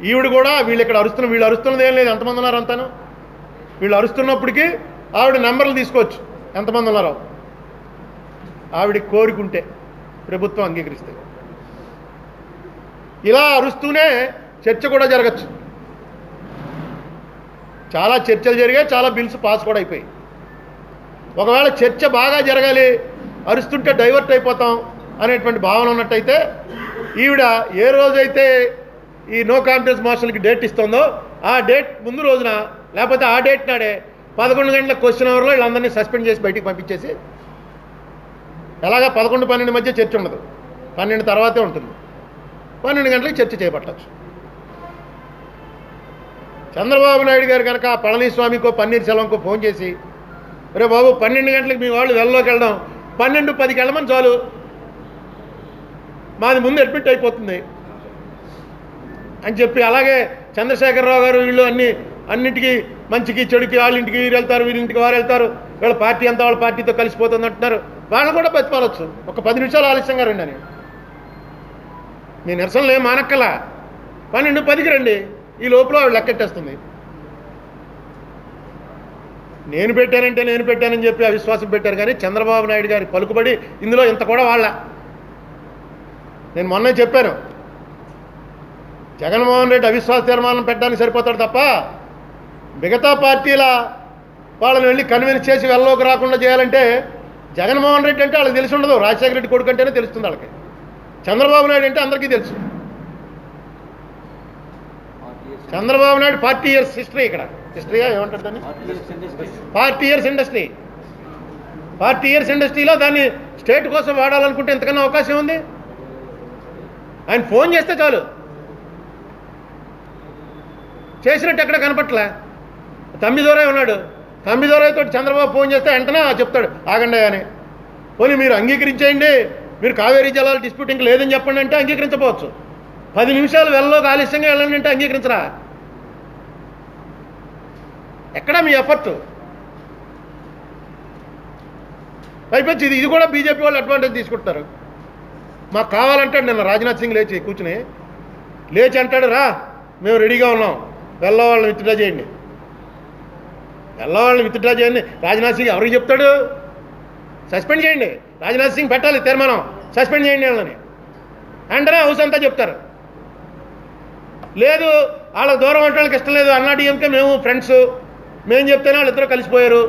ఈవిడ కూడా వీళ్ళు ఇక్కడ వీళ్ళు అరుస్తున్నది ఏం లేదు, ఎంతమంది ఉన్నారు అంతాను. వీళ్ళు అరుస్తున్నప్పటికీ ఆవిడ నెంబర్లు తీసుకోవచ్చు ఎంతమంది ఉన్నారో. ఆవిడకి కోరుకుంటే ప్రభుత్వం అంగీకరిస్తే ఇలా అరుస్తూనే చర్చ కూడా జరగచ్చు. చాలా చర్చలు జరిగాయి, చాలా బిల్స్ పాస్ కూడా అయిపోయాయి. ఒకవేళ చర్చ బాగా జరగాలి, అరుస్తుంటే డైవర్ట్ అయిపోతాం అనేటువంటి భావన ఉన్నట్టయితే ఈవిడ ఏ రోజైతే ఈ నో కాన్ఫిడెన్స్ మోషన్కి డేట్ ఇస్తుందో ఆ డేట్ ముందు రోజున, లేకపోతే ఆ డేట్ నాడే 11 గంటల క్వశ్చన్ అవర్లో వీళ్ళందరినీ సస్పెండ్ చేసి బయటికి పంపించేసి, ఎలాగా 11-12 మధ్య చర్చ ఉండదు, 12 తర్వాతే ఉంటుంది. 12 గంటలకు చర్చ చేపట్టచ్చు. చంద్రబాబు నాయుడు గారు కనుక పళనిస్వామికో పన్నీర్ సెల్వంకో ఫోన్ చేసి, రే బాబు 12 గంటలకు మీ వాళ్ళు వెల్లోకి వెళ్దాం, 12:10కి వెళ్ళమని చాలు, మాది ముందు అడ్మిట్ అయిపోతుంది అని చెప్పి, అలాగే చంద్రశేఖరరావు గారు వీళ్ళు అన్నింటికి మంచికి చెడుకి వాళ్ళింటికి వీరు వెళ్తారు, వీరింటికి వారు వెళ్తారు, వీళ్ళ పార్టీ అంతా వాళ్ళ పార్టీతో కలిసిపోతుంది అంటున్నారు, వాళ్ళని కూడా బతిపాలొచ్చు. ఒక 10 నిమిషాలు ఆలస్యంగా రండి అని. మీ నిరసనలు ఏం మానక్కలా, 12:10కి రండి, ఈ లోపల ఆవిడ లెక్కెట్టేస్తుంది. నేను పెట్టానని చెప్పి అవిశ్వాసం పెట్టారు. కానీ చంద్రబాబు నాయుడు గారి పలుకుబడి ఇందులో ఇంత కూడా వాళ్ళ. నేను మొన్నే చెప్పాను, జగన్మోహన్ రెడ్డి అవిశ్వాస తీర్మానం పెట్టడానికి సరిపోతాడు తప్ప మిగతా పార్టీల వాళ్ళని వెళ్ళి కన్విన్స్ చేసి వెళ్ళలోకి రాకుండా చేయాలంటే జగన్మోహన్ రెడ్డి అంటే వాళ్ళకి తెలిసి ఉండదు. రాజశేఖర రెడ్డి కొడుకు అంటేనే తెలుస్తుంది వాళ్ళకి. చంద్రబాబు నాయుడు అంటే అందరికీ తెలుసు. Chandrababu Naidu 40 years history. ఇక్కడ హిస్టరీగా ఏమంటారు దాన్ని? 40 ఇయర్స్ ఇండస్ట్రీ. 40 ఇయర్స్ ఇండస్ట్రీలో దాన్ని స్టేట్ కోసం వాడాలనుకుంటే ఎంతకన్నా అవకాశం ఉంది? ఆయన ఫోన్ చేస్తే చాలు. చేసినట్టు ఎక్కడ కనపట్లే. తమ్మిదోరై ఉన్నాడు, తమ్మిదోరైతో చంద్రబాబు ఫోన్ చేస్తే వెంటనే చెప్తాడు ఆగండి అని. పోనీ మీరు అంగీకరించేయండి, మీరు కావేరీ జలాల డిస్ప్యూట్ ఇంక లేదని చెప్పండి అంటే అంగీకరించకపోవచ్చు. 10 నిమిషాలు వెళ్ళలోకి ఆలస్యంగా వెళ్ళండి అంటే అంగీకరించరా? ఎక్కడ మీ ఎఫర్ట్? అయిపోయింది. ఇది కూడా బీజేపీ వాళ్ళు అడ్వాంటేజ్ తీసుకుంటున్నారు. మాకు కావాలంటాడు నిన్న రాజ్నాథ్ సింగ్ లేచి కూర్చుని అంటాడు, రా మేము రెడీగా ఉన్నాం, వెళ్ళవాళ్ళని విత్డ్రా చేయండి, వెళ్ళవాళ్ళని విత్డ్రా చేయండి. రాజ్నాథ్ సింగ్ ఎవరికి చెప్తాడు? సస్పెండ్ చేయండి, రాజ్నాథ్ సింగ్ పెట్టాలి తీర్మానం, సస్పెండ్ చేయండి వాళ్ళని వెంటనే హౌస్ అంతా చెప్తారు. లేదు వాళ్ళకి దూరం అంటే వాళ్ళకి ఇష్టం లేదు, అన్నాడీఎంకే మేము ఫ్రెండ్స్, మేము చెప్తేనే వాళ్ళిద్దరూ కలిసిపోయారు,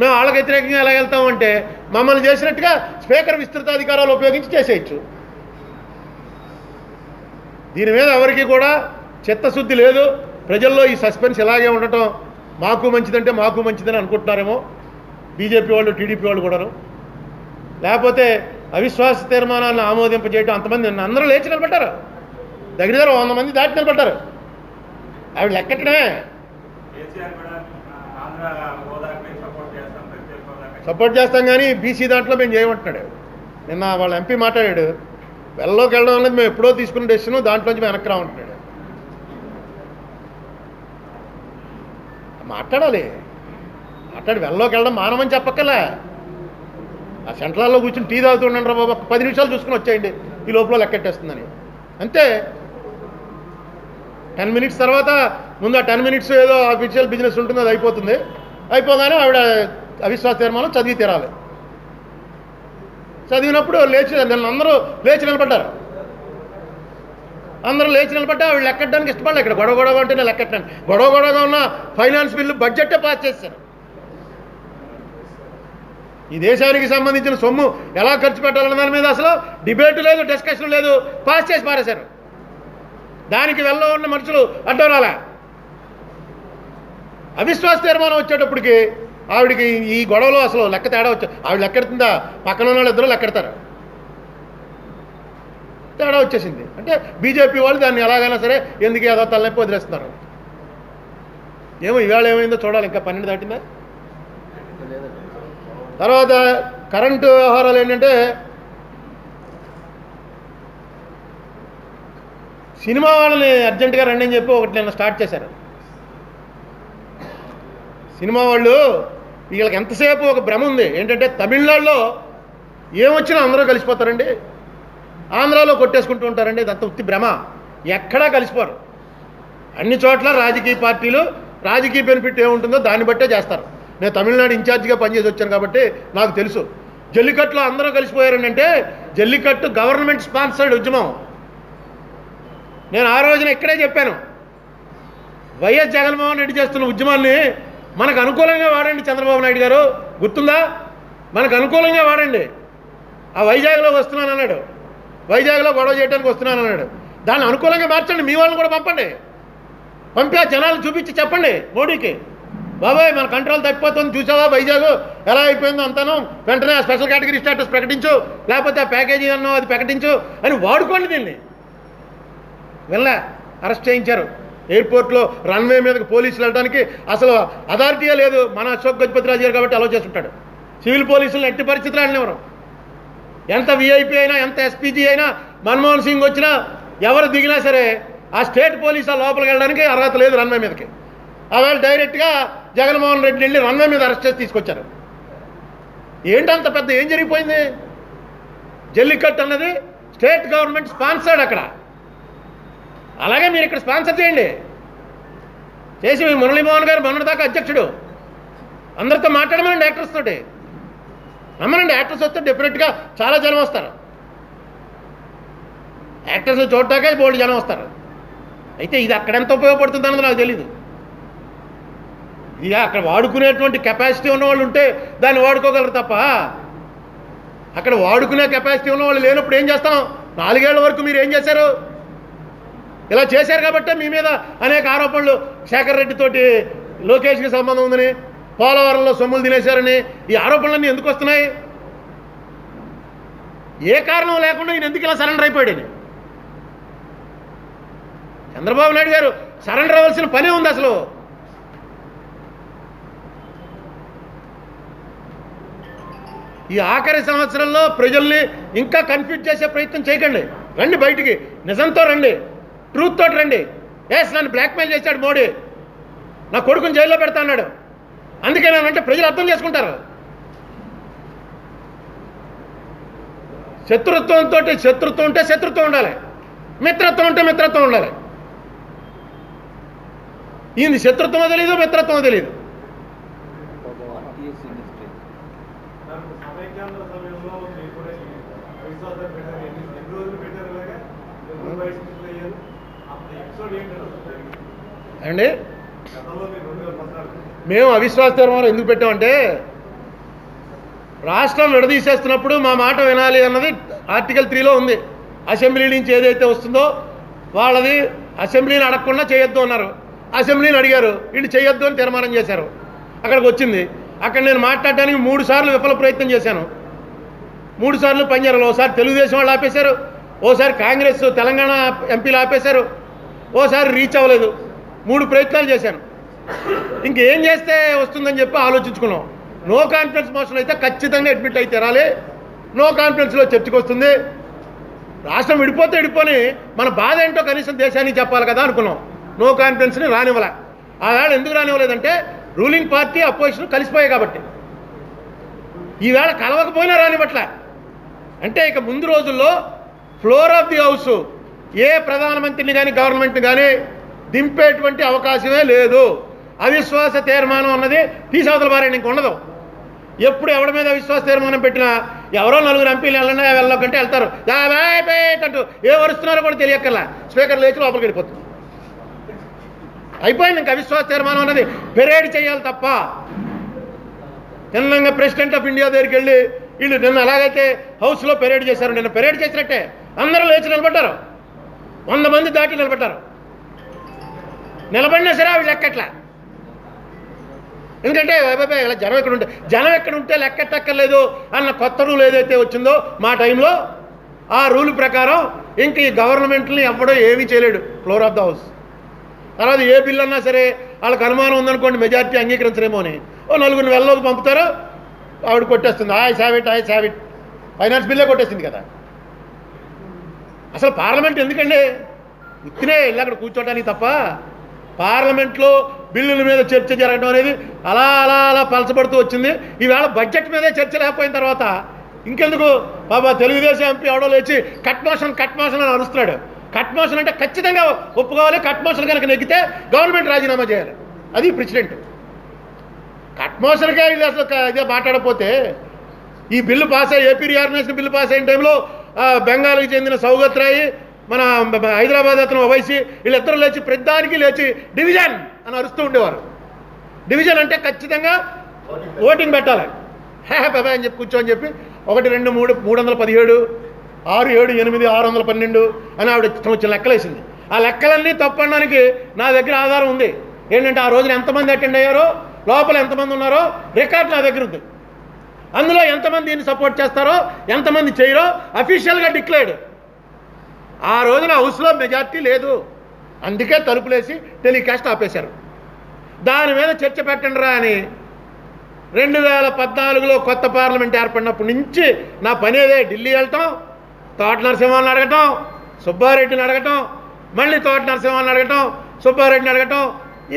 మేము వాళ్ళకి వ్యతిరేకంగా ఎలా వెళ్తామంటే మమ్మల్ని చేసినట్టుగా స్పీకర్ విస్తృతాధికారాలు ఉపయోగించి చేసేయచ్చు. దీని మీద ఎవరికి కూడా చిత్తశుద్ధి లేదు. ప్రజల్లో ఈ సస్పెన్స్ ఇలాగే ఉండటం మాకు మంచిదంటే మాకు మంచిదని అనుకుంటున్నారేమో బీజేపీ వాళ్ళు, టీడీపీ వాళ్ళు కూడాను. లేకపోతే అవిశ్వాస తీర్మానాలను ఆమోదింపజేయటం అంతమంది అందరూ లేచి నిలబడ్డారు, దగ్గర 100 మంది దాటి నిలబడ్డారు. ఆవిడ లెక్కటమే సపోర్ట్ చేస్తాం కానీ బీసీ దాంట్లో మేము చేయమంటున్నాడు. నిన్న వాళ్ళ ఎంపీ మాట్లాడాడు, వెళ్ళలోకి వెళ్ళడం అనేది మేము ఎప్పుడో తీసుకున్న డెసిషన్, దాంట్లోంచి మేము వెనక్కి రామంటున్నాడు. మాట్లాడాలి, వెళ్ళలోకి వెళ్ళడం మానమని చెప్పక్కలే. ఆ సెంట్రల్లో కూర్చొని టీ తాగుతూ ఉండండి రా బాబు, 10 నిమిషాలు చూసుకుని వచ్చేయండి, ఈ లోపల లెక్కెట్టేస్తుందని అంతే. 10 మినిట్స్ తర్వాత ముందు ఆ 10 మినిట్స్ ఏదో అఫీషియల్ బిజినెస్ ఉంటుంది, అది అయిపోతుంది. అయిపోగానే ఆవిడ అవిశ్వాస తీర్మానం చదివి తీరాలి. చదివినప్పుడు నిన్న అందరూ లేచి నిలబడ్డారు. అందరూ లేచి నిలబడ్డా ఆవిడ లెక్కడానికి ఇష్టపడలే. ఇక్కడ గొడవ అంటేనే లెక్కట్టండి. గొడవగా ఉన్న ఫైనాన్స్ బిల్లు బడ్జెట్టే పాస్ చేశారు. ఈ దేశానికి సంబంధించిన సొమ్ము ఎలా ఖర్చు పెట్టాలన్న దాని మీద అసలు డిబేట్ లేదు, డిస్కషన్ లేదు, పాస్ చేసి పారేశారు. దానికి వెళ్ళ ఉన్న మనుషులు అడ్డం రాలే. అవిశ్వాస తీర్మానం వచ్చేటప్పటికి ఆవిడికి ఈ గొడవలో అసలు లెక్క తేడా ఆవిడ లెక్కెడుతుందా, పక్కన ఉన్న వాళ్ళు ఇద్దరు లెక్కెడతారు. తేడా వచ్చేసింది. అంటే బీజేపీ వాళ్ళు దాన్ని ఎలాగైనా సరే ఎందుకు ఏదో తలనొప్పి వదిలేస్తున్నారు. ఏమో ఇవాళ ఏమైందో చూడాలి. ఇంకా 12 దాటిందా? తర్వాత కరెంటు వ్యవహారాలు ఏంటంటే సినిమా వాళ్ళని అర్జెంటుగా రండి అని చెప్పి ఒకటి నిన్న స్టార్ట్ చేశారు. సినిమా వాళ్ళు వీళ్ళకి ఎంతసేపు ఒక భ్రమ ఉంది ఏంటంటే తమిళనాడులో ఏమొచ్చినా అందరూ కలిసిపోతారండి, ఆంధ్రాలో కొట్టేసుకుంటూ ఉంటారండి. ఇదంతా ఉత్తి భ్రమ. ఎక్కడా కలిసిపోరు. అన్ని చోట్ల రాజకీయ పార్టీలు రాజకీయ బెనిఫిట్ ఏముంటుందో దాన్ని బట్టే చేస్తారు. నేను తమిళనాడు ఇన్ఛార్జిగా పనిచేసి వచ్చాను కాబట్టి నాకు తెలుసు. జల్లికట్టులో అందరూ కలిసిపోయారండి అంటే జల్లికట్టు గవర్నమెంట్ స్పాన్సర్డ్ ఉద్యమం. నేను ఆ రోజున ఇక్కడే చెప్పాను, వైఎస్ జగన్మోహన్ రెడ్డి చేస్తున్న ఉద్యమాన్ని మనకు అనుకూలంగా వాడండి చంద్రబాబు నాయుడు గారు, గుర్తుందా? మనకు అనుకూలంగా వాడండి. ఆ వైజాగ్లో వస్తున్నాను అన్నాడు, వైజాగ్లో గొడవ చేయడానికి వస్తున్నాను అన్నాడు. దాన్ని అనుకూలంగా మార్చండి, మీ వాళ్ళని కూడా పంపండి. పంపి ఆ జనాలు చూపించి చెప్పండి మోడీకి, బాబాయ్ మన కంట్రోల్ తప్పిపోతుంది, చూసావా వైజాగ్ ఎలా అయిపోయిందో అంతాను, వెంటనే ఆ స్పెషల్ కేటగిరీ స్టేటస్ ప్రకటించు, లేకపోతే ఆ ప్యాకేజీ అన్నో అది ప్రకటించు అని వాడుకోండి. దీన్ని వెళ్ళా అరెస్ట్ చేయించారు. ఎయిర్పోర్ట్లో రన్వే మీదకి పోలీసులు వెళ్ళడానికి అసలు అథారిటీయే లేదు. మన అశోక్ గజపతిరాజు గారు కాబట్టి అలో చేస్తుంటాడు. సివిల్ పోలీసులను ఎట్టి పరిస్థితులు వెళ్ళనివ్వరు. ఎంత విఐపీ అయినా, ఎంత ఎస్పీజీ అయినా, మన్మోహన్ సింగ్ వచ్చినా, ఎవరు దిగినా సరే ఆ స్టేట్ పోలీసు ఆ లోపలికి వెళ్ళడానికి అర్హత లేదు రన్వే మీదకి. ఆవేళ డైరెక్ట్గా జగన్మోహన్ రెడ్డి వెళ్ళి రన్వే మీద అరెస్ట్ చేసి తీసుకొచ్చారు. ఏంటంత పెద్ద ఏం జరిగిపోయింది? జల్లికట్టు అన్నది స్టేట్ గవర్నమెంట్ స్పాన్సర్డ్ అక్కడ. అలాగే మీరు ఇక్కడ స్పాన్సర్ చేయండి. చేసి మురళీమోహన్ గారు మొన్నటిదాకా అధ్యక్షుడు, అందరితో మాట్లాడమనండి యాక్టర్స్ తోటి, నమ్మనండి. యాక్టర్స్ వస్తే డెఫినెట్గా చాలా జనం వస్తారు. యాక్టర్స్ని చూడటాకే బోల్డ్ జనం వస్తారు. అయితే ఇది అక్కడ ఎంత ఉపయోగపడుతుంది అన్నది నాకు తెలీదు. ఇక అక్కడ వాడుకునేటువంటి కెపాసిటీ ఉన్నవాళ్ళు ఉంటే దాన్ని వాడుకోగలరు తప్ప అక్కడ వాడుకునే కెపాసిటీ ఉన్నవాళ్ళు లేనప్పుడు ఏం చేస్తాం? 4 ఏళ్ల వరకు మీరు ఏం చేశారు? ఇలా చేశారు కాబట్టే మీ మీద అనేక ఆరోపణలు, శేఖర్ రెడ్డితోటి లోకేష్కి సంబంధం ఉందని, పోలవరంలో సొమ్ములు తినేశారని, ఈ ఆరోపణలన్నీ ఎందుకు వస్తున్నాయి? ఏ కారణం లేకుండా ఈయన ఎందుకు ఇలా సరెండర్ అయిపోయాడు? చంద్రబాబు నాయుడు గారు సరెండర్ అవ్వాల్సిన పనే ఉంది అసలు. ఈ ఆఖరి సంవత్సరంలో ప్రజల్ని ఇంకా కన్ఫ్యూజ్ చేసే ప్రయత్నం చేయకండి. రండి బయటికి, నిజంతో రండి, ట్రూత్ తోటి రండి. నన్ను బ్లాక్మెయిల్ చేశాడు మోడీ, నా కొడుకుని జైల్లో పెడతా అన్నాడు, అందుకే నేనంటే ప్రజలు అర్థం చేసుకుంటారు. శత్రుత్వం ఉంటే శత్రుత్వం ఉండాలి, మిత్రత్వం ఉంటే మిత్రత్వం ఉండాలి. ఈయన శత్రుత్వమో తెలీదు, మిత్రత్వమో తెలీదు. అండి మేము అవిశ్వాస తీర్మానం ఎందుకు పెట్టామంటే, రాష్ట్రం విడదీసేస్తున్నప్పుడు మా మాట వినాలి అన్నది ఆర్టికల్ 3లో ఉంది. అసెంబ్లీ నుంచి ఏదైతే వస్తుందో వాళ్ళది అసెంబ్లీని అడగకుండా చేయొద్దు అన్నారు. అసెంబ్లీని అడిగారు, వీళ్ళు చేయొద్దు అని తీర్మానం చేశారు. అక్కడికి వచ్చింది. అక్కడ నేను మాట్లాడడానికి 3 సార్లు విఫల ప్రయత్నం చేశాను. 3 సార్లు పనిచేయాలి. ఓసారి తెలుగుదేశం వాళ్ళు ఆపేశారు, ఓసారి కాంగ్రెస్ తెలంగాణ ఎంపీలు ఆపేశారు, ఓసారి రీచ్ అవ్వలేదు. 3 ప్రయత్నాలు చేశాను. ఇంకేం చేస్తే వస్తుందని చెప్పి ఆలోచించుకున్నాం. నో కాన్ఫిడెన్స్ మోషన్ అయితే ఖచ్చితంగా అడ్మిట్ అయితే రాలి, నో కాన్ఫిడెన్స్లో చర్చకు వస్తుంది. రాష్ట్రం విడిపోతే విడిపోని మన బాధ ఏంటో కనీసం దేశానికి చెప్పాలి కదా అనుకున్నాం. నో కాన్ఫిడెన్స్ని రానివ్వలే. ఆవేళ ఎందుకు రానివ్వలేదంటే రూలింగ్ పార్టీ అపోజిషన్ కలిసిపోయాయి కాబట్టి. ఈవేళ కలవకపోయినా రానివ్వట్లే. అంటే ఇక ముందు రోజుల్లో ఫ్లోర్ ఆఫ్ ది హౌస్ ఏ ప్రధానమంత్రిని కానీ గవర్నమెంట్ని కానీ దింపేటువంటి అవకాశమే లేదు. అవిశ్వాస తీర్మానం అన్నది తీసవతల బారేండి, ఇంక ఉండదు. ఎప్పుడు ఎవరి మీద అవిశ్వాస తీర్మానం పెట్టినా ఎవరో 4 ఎంపీలు వెళ్ళకంటే వెళ్తారు, అంటూ ఏ వరుస్తున్నారో కూడా తెలియక్కర్లా, స్పీకర్ లేచి లోపలికి వెళ్ళిపోతుంది. అయిపోయింది. ఇంక అవిశ్వాస తీర్మానం అన్నది పెరేడ్ చేయాలి తప్ప. తెలంగాణ ప్రెసిడెంట్ ఆఫ్ ఇండియా దగ్గరికి వెళ్ళి వీళ్ళు నిన్న ఎలాగైతే హౌస్లో పెరేడ్ చేశారు, నిన్న పెరేడ్ చేసినట్టే అందరూ లేచి నిలబడ్డారు. 100 మంది దాటి నిలబడ్డారు. నిలబడినా సరే అవి లెక్కట్లా. ఎందుకంటే ఇలా జనం ఎక్కడ ఉంటే లెక్కట్టక్కర్లేదు అన్న కొత్త రూల్ ఏదైతే వచ్చిందో మా టైంలో, ఆ రూల్ ప్రకారం ఇంక ఈ గవర్నమెంట్ని ఎవ్వడో ఏమీ చేయలేడు ఫ్లోర్ ఆఫ్ ద హౌస్. తర్వాత ఏ బిల్లు అన్నా సరే వాళ్ళకి అనుమానం ఉందనుకోండి, మెజారిటీ అంగీకరించరేమో అని 4 వెళ్ళలోకి పంపుతారు, ఆవిడ కొట్టేస్తుంది. ఆయ్ సావిట్ ఫైనాన్స్ బిల్లే కొట్టేసింది కదా. అసలు పార్లమెంట్ ఎందుకండి? ఉత్తినే వెళ్ళి అక్కడ కూర్చోడానికి తప్ప పార్లమెంట్లో బిల్లుల మీద చర్చ జరగడం అనేది అలా అలా అలా పలచబడుతూ వచ్చింది. ఈవేళ బడ్జెట్ మీదే చర్చ లేకపోయిన తర్వాత ఇంకెందుకు బాబా తెలుగుదేశం ఎంపీ ఎవడో లేచి కట్ మోషన్ అని అరుస్తున్నాడు. కట్ మోషన్ అంటే ఖచ్చితంగా ఒప్పుకోవాలి. కట్ మోషన్ కనుక నెగ్గితే గవర్నమెంట్ రాజీనామా చేయాలి. అది ప్రెసిడెంట్. కట్ మోషన్కే వీళ్ళు అసలు ఇదే మాట్లాడకపోతే ఈ బిల్లు పాస్ అయ్యి ఏపీ రీఆర్గనైజేషన్ బిల్లు పాస్ అయిన టైంలో బెంగాల్కి చెందిన సౌగత్ రాయ్, మన హైదరాబాద్ అతను ఓవైసీ, వీళ్ళిద్దరూ లేచి ప్రతిదానికి లేచి డివిజన్ అని అరుస్తూ ఉండేవారు. డివిజన్ అంటే ఖచ్చితంగా ఓటింగ్ పెట్టాలి. బాబాయ్ అని చెప్పి కూర్చోని చెప్పి 1 2 3 317 6 7 8 612 అని ఆవిడ వచ్చిన లెక్కలేసింది. ఆ లెక్కలన్నీ తప్పడానికి నా దగ్గర ఆధారం ఉంది. ఏంటంటే ఆ రోజున ఎంతమంది అటెండ్ అయ్యారో, లోపల ఎంతమంది ఉన్నారో రికార్డు నా దగ్గర ఉంది. అందులో ఎంతమంది దీన్ని సపోర్ట్ చేస్తారో, ఎంతమంది చేయరో అఫీషియల్గా డిక్లేర్డ్. ఆ రోజున హౌస్లో మెజార్టీ లేదు, అందుకే తలుపులేసి టెలికాస్ట్ ఆపేశారు. దాని మీద చర్చ పెట్టండి రా అని 2014లో కొత్త పార్లమెంట్ ఏర్పడినప్పటి నుంచి నా పనేదే. ఢిల్లీ వెళ్ళటం, తోట నరసింహాన్ని అడగటం, సుబ్బారెడ్డిని అడగటం, మళ్ళీ తోట నరసింహాన్ని అడగటం, సుబ్బారెడ్డిని అడగటం.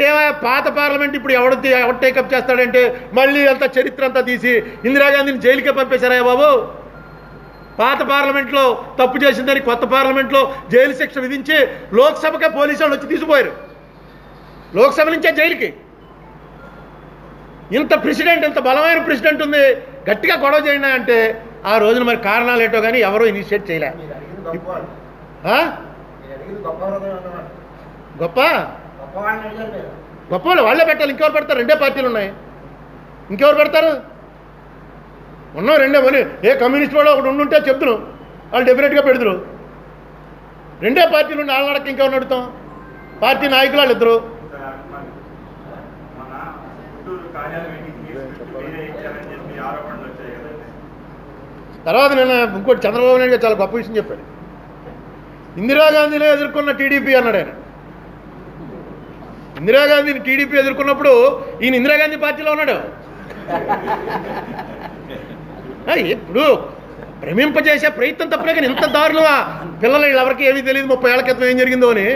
ఏమైనా పాత పార్లమెంట్ ఇప్పుడు ఎవడు టేకప్ చేస్తాడంటే మళ్ళీ అంతా చరిత్ర అంతా తీసి ఇందిరాగాంధీని జైలుకే పంపేశారా బాబు. పాత పార్లమెంట్లో తప్పు చేసిందని కొత్త పార్లమెంట్లో జైలు శిక్ష విధించి లోక్సభకే పోలీసు వాళ్ళు వచ్చి తీసుకుపోయారు, లోక్సభ నుంచే జైలుకి. ఇంత ప్రెసిడెంట్, ఇంత బలమైన ప్రెసిడెంట్ ఉంది, గట్టిగా గొడవ చేయండి అంటే ఆ రోజున మరి కారణాలు ఏంటో కానీ ఎవరూ ఇనిషియేట్ చేయలే. గొప్ప గొప్ప వాళ్ళే పెట్టాలి. ఇంకెవరు పెడతారు? 2 పార్టీలు ఉన్నాయి, ఇంకెవరు పెడతారు? ఉన్నాం 2 మనీ. ఏ కమ్యూనిస్ట్ వాడు ఒకటి ఉండుంటే చెప్తును, వాళ్ళు డెఫినెట్గా పెడతారు. 2 పార్టీలు ఉండి వాళ్ళ నడక ఇంకెవరు నడుతాం? పార్టీ నాయకులు వాళ్ళు ఇద్దరు. తర్వాత నేను ఇంకోటి చంద్రబాబు నాయుడు గారు చాలా గొప్ప విషయం చెప్పాడు. ఇందిరాగాంధీనే ఎదుర్కొన్న టీడీపీ అన్నాడు ఆయన. ఇందిరాగాంధీని టీడీపీ ఎదుర్కొన్నప్పుడు ఈయన ఇందిరాగాంధీ పార్టీలో ఉన్నాడు. ఇప్పుడు భ్రమింపజేసే ప్రయత్నం తప్పలే, కానీ ఇంత దారుణమా పిల్లలు ఎవరికి ఏమీ తెలియదు 30 ఏళ్ల క్రితం ఏం జరిగిందో అని.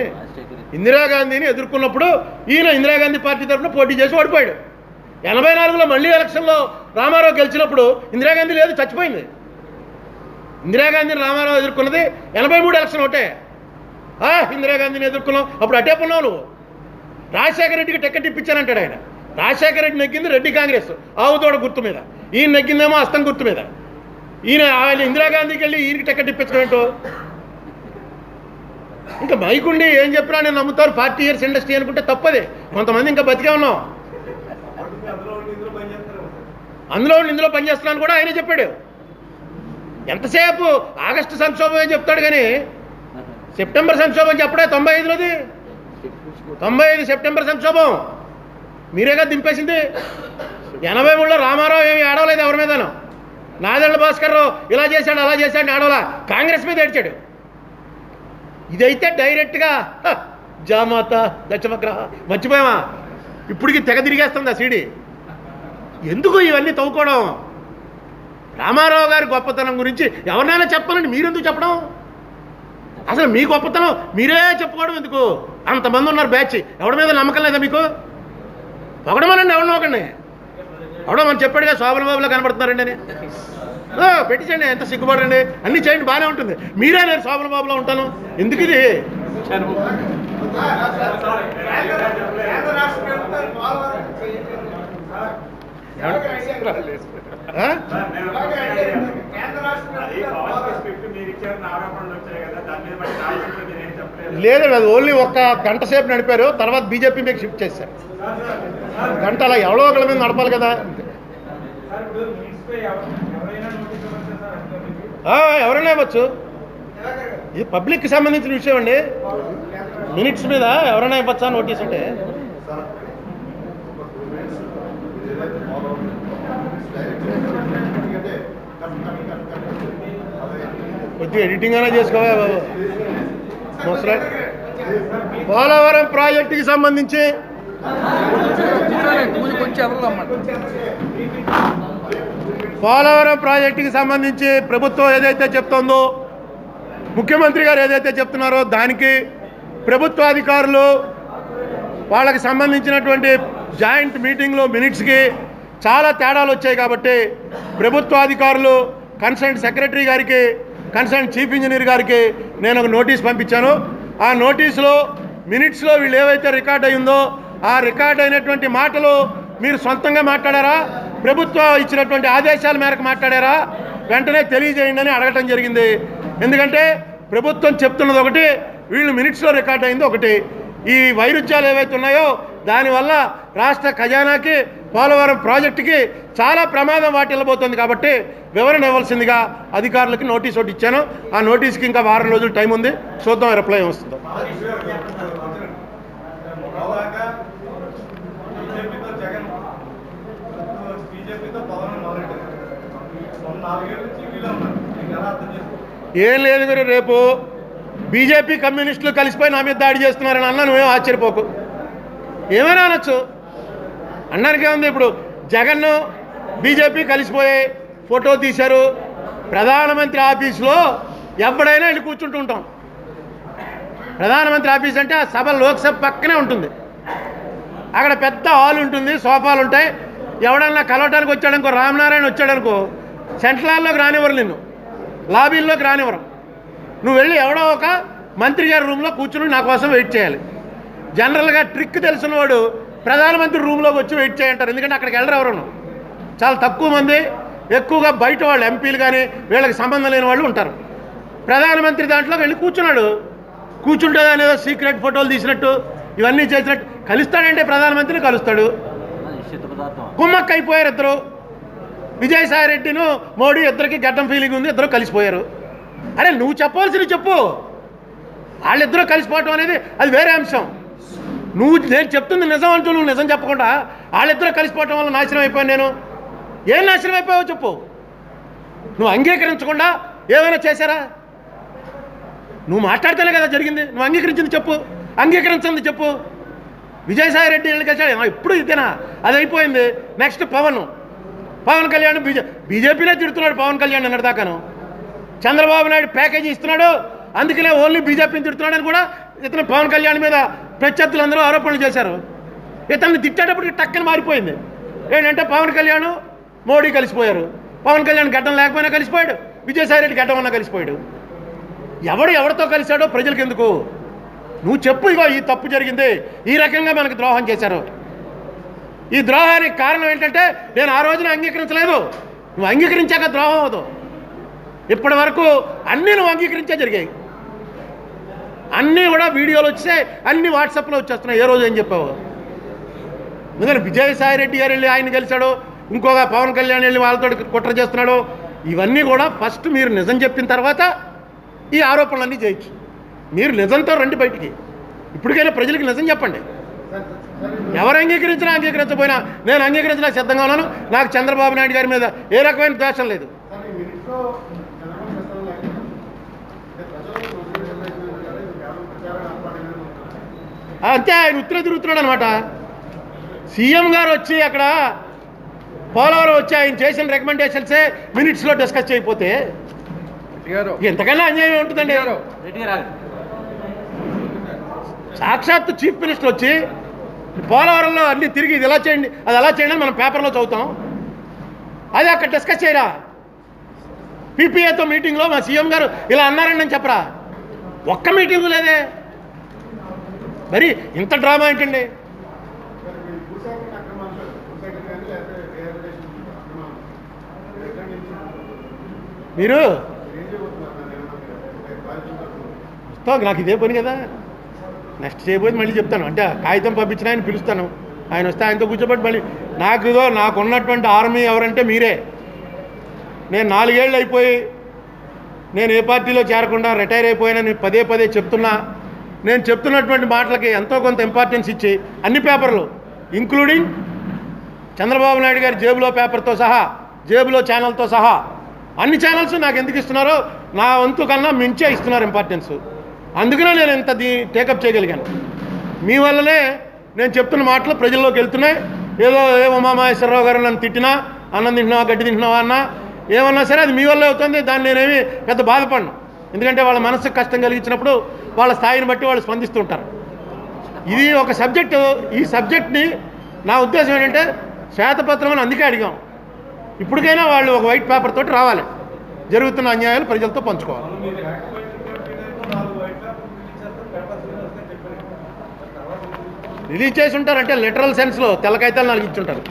ఇందిరాగాంధీని ఎదుర్కొన్నప్పుడు ఈయన ఇందిరాగాంధీ పార్టీ తరఫున పోటీ చేసి ఓడిపోయాడు. 84లో మళ్ళీ ఎలక్షన్లో రామారావు గెలిచినప్పుడు ఇందిరాగాంధీ లేదు, చచ్చిపోయింది. ఇందిరాగాంధీని రామారావు ఎదుర్కొన్నది 83 ఎలక్షన్ ఒకటే. ఇందిరాగాంధీని ఎదుర్కొన్నావు, అప్పుడు అటే ఉన్నావు నువ్వు. రాజశేఖర రెడ్డికి టికెట్ ఇప్పించానంటాడు ఆయన. రాజశేఖర రెడ్డి నెగ్గింది రెడ్డి కాంగ్రెస్ ఆవుతోడ గుర్తు మీద, ఈయన నెగ్గిందేమో అస్తం గుర్తు మీద. ఆయన ఇందిరాగాంధీకి వెళ్ళి ఈయనకి టికెట్ ఇప్పించడం ఏంటో. ఇంకా మైకుండి ఏం చెప్పినా నేను నమ్ముతారు, 40 years ఇండస్ట్రీ అనుకుంటే తప్పదే. కొంతమంది ఇంకా బతికే ఉన్నాం. అందులో ఇందులో పనిచేస్తున్నాను కూడా ఆయనే చెప్పాడు. ఎంతసేపు ఆగస్టు సంక్షోభం చెప్తాడు కానీ సెప్టెంబర్ సంక్షోభం చెప్పడే. 95లోది 95 సెప్టెంబర్ సంక్షోభం మీరేగా దింపేసింది. 83లో రామారావు ఏమి ఆడవలేదు ఎవరి మీదనో. నాదెళ్ల భాస్కర్ రావు ఇలా చేశాడు అలా చేశాడు ఆడవలా, కాంగ్రెస్ మీద ఏడ్చాడు. ఇదైతే డైరెక్ట్గా జామాత దశమగ్రహ మర్చిపోయామా, ఇప్పటికి తెగ తిరిగేస్తుంది ఆ సీడీ. ఎందుకు ఇవన్నీ తవ్వుకోవడం? రామారావు గారి గొప్పతనం గురించి ఎవరినైనా చెప్పాలండి, మీరెందుకు చెప్పడం? అసలు మీ గొప్పతనం మీరే చెప్పుకోవడం ఎందుకు? అంతమంది ఉన్నారు బ్యాచ్, ఎవడి మీద నమ్మకం లేదా మీకు? పొగడమనండి ఎవరినో ఒకడిని. ఎవడో మనం చెప్పాడుగా శోభన బాబులో కనబడుతున్నారండి అని. పెట్టించండి, ఎంత సిగ్గుపడండి, అన్నీ చేయండి, బాగానే ఉంటుంది. మీరే నేను శోభన బాబులో ఉంటాను ఎందుకు ఇది? లేదు, అది ఓన్లీ 1 గంట సేపు నడిపారు, తర్వాత బీజేపీ మీకు షిఫ్ట్ చేశారు. గంట అలా ఎవరో ఒకళ్ళ మీద నడపాలి కదా. ఎవరైనా ఇవ్వచ్చు, ఇది పబ్లిక్కి సంబంధించిన విషయం అండి. మినిట్స్ మీద ఎవరైనా ఇవ్వచ్చా నోటీస్ అంటే? కొద్దిగా ఎడిటింగ్ అయినా చేసుకోవా బాబు. పోలవరం ప్రాజెక్టుకి సంబంధించి ప్రభుత్వం ఏదైతే చెప్తుందో, ముఖ్యమంత్రి గారు ఏదైతే చెప్తున్నారో దానికి ప్రభుత్వాధికారులు వాళ్ళకి సంబంధించినటువంటి జాయింట్ మీటింగ్లో మినిట్స్కి చాలా తేడాలు వచ్చాయి. కాబట్టి ప్రభుత్వాధికారులు కన్సర్న్ సెక్రటరీ గారికి, కన్సర్న్ చీఫ్ ఇంజనీర్ గారికి నేను ఒక నోటీస్ పంపించాను. ఆ నోటీసులో మినిట్స్లో వీళ్ళు ఏవైతే రికార్డ్ అయిందో ఆ రికార్డ్ అయినటువంటి మాటలు మీరు సొంతంగా మాట్లాడారా, ప్రభుత్వం ఇచ్చినటువంటి ఆదేశాల మేరకు మాట్లాడారా, వెంటనే తెలియజేయండి అని అడగటం జరిగింది. ఎందుకంటే ప్రభుత్వం చెప్తున్నది ఒకటి, వీళ్ళు మినిట్స్లో రికార్డ్ అయింది ఒకటి. ఈ వైరుధ్యాలు ఏవైతే ఉన్నాయో దానివల్ల రాష్ట్ర ఖజానాకి, పోలవరం ప్రాజెక్టుకి చాలా ప్రమాదం వాటిల్లబోతుంది. కాబట్టి వివరణ ఇవ్వాల్సిందిగా అధికారులకి నోటీస్ ఒకటి ఇచ్చాను. ఆ నోటీస్కి ఇంకా 4 రోజులు టైం ఉంది, చూద్దాం రిప్లై వస్తుందో. ఏం లేదు గురు, రేపు బీజేపీ కమ్యూనిస్టులు కలిసిపోయి నా మీద దాడి చేస్తున్నారని అన్నా నువ్వేం ఆశ్చర్యపోకు, ఏమైనా అనొచ్చు, అన్నానికి ఏముంది. ఇప్పుడు జగన్ బీజేపీ కలిసిపోయి ఫోటో తీశారు, ప్రధానమంత్రి ఆఫీసులో ఎవడైనా వెళ్ళి కూర్చుంటుంటాం. ప్రధానమంత్రి ఆఫీస్ అంటే ఆ సభ లోక్సభ పక్కనే ఉంటుంది, అక్కడ పెద్ద హాల్ ఉంటుంది, సోఫాలు ఉంటాయి. ఎవడన్నా కలవటానికి వచ్చాడనుకో, రామనారాయణ వచ్చాడనుకో, సెంట్రల్ హాల్లోకి రానివ్వరు, నిన్ను లాబీల్లోకి రానివ్వరు. నువ్వు వెళ్ళి ఎవడో ఒక మంత్రి గారి రూమ్లో కూర్చుని నా కోసం వెయిట్ చేయాలి. జనరల్గా ట్రిక్ తెలిసిన వాడు ప్రధానమంత్రి రూమ్లోకి వచ్చి వెయిట్ చేయంటారు, ఎందుకంటే అక్కడికి వెళ్ళరు ఎవరు, చాలా తక్కువ మంది, ఎక్కువగా బయట వాళ్ళు ఎంపీలు కానీ వీళ్ళకి సంబంధం లేని వాళ్ళు ఉంటారు. ప్రధానమంత్రి దాంట్లో వెళ్ళి కూర్చున్నాడు, కూర్చుంటే దాని ఏదో సీక్రెట్ ఫోటోలు తీసినట్టు ఇవన్నీ చేసినట్టు కలుస్తాడంటే ప్రధానమంత్రిని కలుస్తాడు. కుమ్మక్క అయిపోయారు ఇద్దరు, విజయసాయి రెడ్డిను మోడీ ఇద్దరికి గడ్డం ఫీలింగ్ ఉంది, ఇద్దరు కలిసిపోయారు. అరే నువ్వు చెప్పవలసింది చెప్పు, వాళ్ళిద్దరూ కలిసిపోవటం అనేది అది వేరే అంశం. నేను చెప్తుంది నిజం అంటూ నువ్వు నిజం చెప్పకుండా వాళ్ళిద్దరూ కలిసిపోవటం వల్ల నాశనం అయిపోయాను నేను. ఏం నాశనం అయిపోయావో చెప్పు. నువ్వు అంగీకరించకుండా ఏమైనా చేశారా? నువ్వు మాట్లాడితేనే కదా జరిగింది, నువ్వు అంగీకరించింది చెప్పు, అంగీకరించింది చెప్పు. విజయసాయి రెడ్డి ఎన్నికలు కలిసాడు ఇప్పుడు ఇదేనా, అది అయిపోయింది. నెక్స్ట్ పవన్ కళ్యాణ్ బీజేపీనే తిడుతున్నాడు. పవన్ కళ్యాణ్ అన్నదాకాను చంద్రబాబు నాయుడు ప్యాకేజీ ఇస్తున్నాడు, అందుకనే ఓన్లీ బీజేపీని తిడుతున్నాడని కూడా ఇతను పవన్ కళ్యాణ్ మీద ప్రత్యర్థులందరూ ఆరోపణలు చేశారు. ఇతన్ని తిట్టేటప్పటికి టక్కన మారిపోయింది. ఏంటంటే పవన్ కళ్యాణ్ మోడీ కలిసిపోయారు. పవన్ కళ్యాణ్ గడ్డం లేకపోయినా కలిసిపోయాడు, విజయసాయి రెడ్డి గడ్డం ఉన్నా కలిసిపోయాడు. ఎవరితో కలిశాడో ప్రజలకు ఎందుకు? నువ్వు చెప్పు, ఇగో ఈ తప్పు జరిగింది, ఈ రకంగా మనకు ద్రోహం చేశారు. ఈ ద్రోహానికి కారణం ఏంటంటే నేను ఆ రోజున అంగీకరించలేదు. నువ్వు అంగీకరించాక ద్రోహం అవదు. ఇప్పటి వరకు అన్నీ నువ్వు అంగీకరించే జరిగాయి. అన్నీ కూడా వీడియోలు వచ్చాయి, అన్నీ వాట్సాప్లో వచ్చేస్తున్నాయి. ఏ రోజు ఏం చెప్పావు? ఎందుకంటే విజయసాయి రెడ్డి గారు వెళ్ళి ఆయన కలిశాడు, ఇంకొక పవన్ కళ్యాణ్ వెళ్ళి వాళ్ళతో కుట్ర చేస్తున్నాడు. ఇవన్నీ కూడా ఫస్ట్ మీరు నిజం చెప్పిన తర్వాత ఈ ఆరోపణలన్నీ చేయొచ్చు. మీరు నిజంతో రండి బయటికి. ఇప్పటికైనా ప్రజలకు నిజం చెప్పండి. ఎవరు అంగీకరించినా అంగీకరించకపోయినా నేను అంగీకరించినా సిద్ధంగా ఉన్నాను. నాకు చంద్రబాబు నాయుడు గారి మీద ఏ రకమైన ద్వేషం లేదు. అంతే, ఆయన ఉత్తరే తిరుగుతున్నాడు అనమాట. సీఎం గారు వచ్చి అక్కడ పోలవరం వచ్చి ఆయన చేసిన రికమెండేషన్సే మినిట్స్లో డిస్కస్ చేయకపోతే ఎంతకన్నా అన్యాయం ఉంటుందండి. సాక్షాత్తు చీఫ్ మినిస్టర్ వచ్చి పోలవరంలో అన్ని తిరిగి ఇది ఎలా చేయండి, అది ఎలా చేయండి అని మనం పేపర్లో చదువుతాం. అది అక్కడ డిస్కస్ చేయరా? పీపీఏతో మీటింగ్లో మా సీఎం గారు ఇలా అన్నారని నేను చెప్పరా? ఒక్క మీటింగు లేదే. మరి ఇంత డ్రామా ఏంటండి? మీరు నాకు ఇదే పని కదా, నెక్స్ట్ చేయబోయేది మళ్ళీ చెప్తాను. అంటే కాగితం పంపించిన ఆయన పిలుస్తాను, ఆయన వస్తే ఆయనతో కూర్చోబెట్టి మళ్ళీ నాకున్నటువంటి ఆర్మీ ఎవరంటే మీరే. నేను 4 ఏళ్ళు అయిపోయి నేను ఏ పార్టీలో చేరకుండా రిటైర్ అయిపోయానని పదే చెప్తున్నా. నేను చెప్తున్నటువంటి మాటలకి ఎంతో కొంత ఇంపార్టెన్స్ ఇచ్చి అన్ని పేపర్లు ఇంక్లూడింగ్ చంద్రబాబు నాయుడు గారి జేబులో పేపర్తో సహా, జేబులో ఛానల్తో సహా అన్ని ఛానల్స్ నాకు ఎందుకు ఇస్తున్నారో నా వంతు కన్నా మించే ఇస్తున్నారు ఇంపార్టెన్స్. అందుకనే నేను ఇంత టేకప్ చేయగలిగాను. మీ వల్లనే నేను చెప్తున్న మాటలు ప్రజల్లోకి వెళ్తున్నాయి. ఏదో ఉమామహేశ్వరరావు గారు నన్ను తిట్టినా, అన్నం తింటున్నావా గడ్డి తింటున్నావా అన్నా ఏమన్నా సరే అది మీ వల్లే అవుతుంది. దాన్ని నేనేమి పెద్ద బాధపడను. ఎందుకంటే వాళ్ళ మనసుకు కష్టం కలిగించినప్పుడు వాళ్ళ స్థాయిని బట్టి వాళ్ళు స్పందిస్తుంటారు. ఇది ఒక సబ్జెక్టు. ఈ సబ్జెక్ట్ని నా ఉద్దేశం ఏంటంటే శ్వేతపత్రం అని అందుకే అడిగాం. ఇప్పటికైనా వాళ్ళు ఒక వైట్ పేపర్ తోటి రావాలి, జరుగుతున్న అన్యాయాలు ప్రజలతో పంచుకోవాలి. రిలీజ్ చేసి ఉంటారంటే లిటరల్ సెన్స్లో తెల్ల కాగితాలు 4 ఇచ్చుంటారు.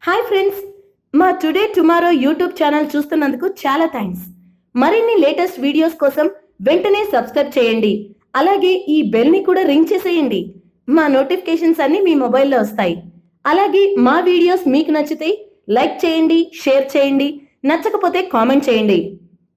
హాయ్ ఫ్రెండ్స్, మా టుడే టుమారో యూట్యూబ్ ఛానల్ చూస్తున్నందుకు చాలా థ్యాంక్స్. మరిన్ని లేటెస్ట్ వీడియోస్ కోసం వెంటనే సబ్స్క్రైబ్ చేయండి. అలాగే ఈ బెల్ ని కూడా రింగ్ చేసేయండి. మా నోటిఫికేషన్స్ అన్ని మీ మొబైల్లో వస్తాయి. అలాగే మా వీడియోస్ మీకు నచ్చితే లైక్ చేయండి, షేర్ చేయండి, నచ్చకపోతే కామెంట్ చేయండి.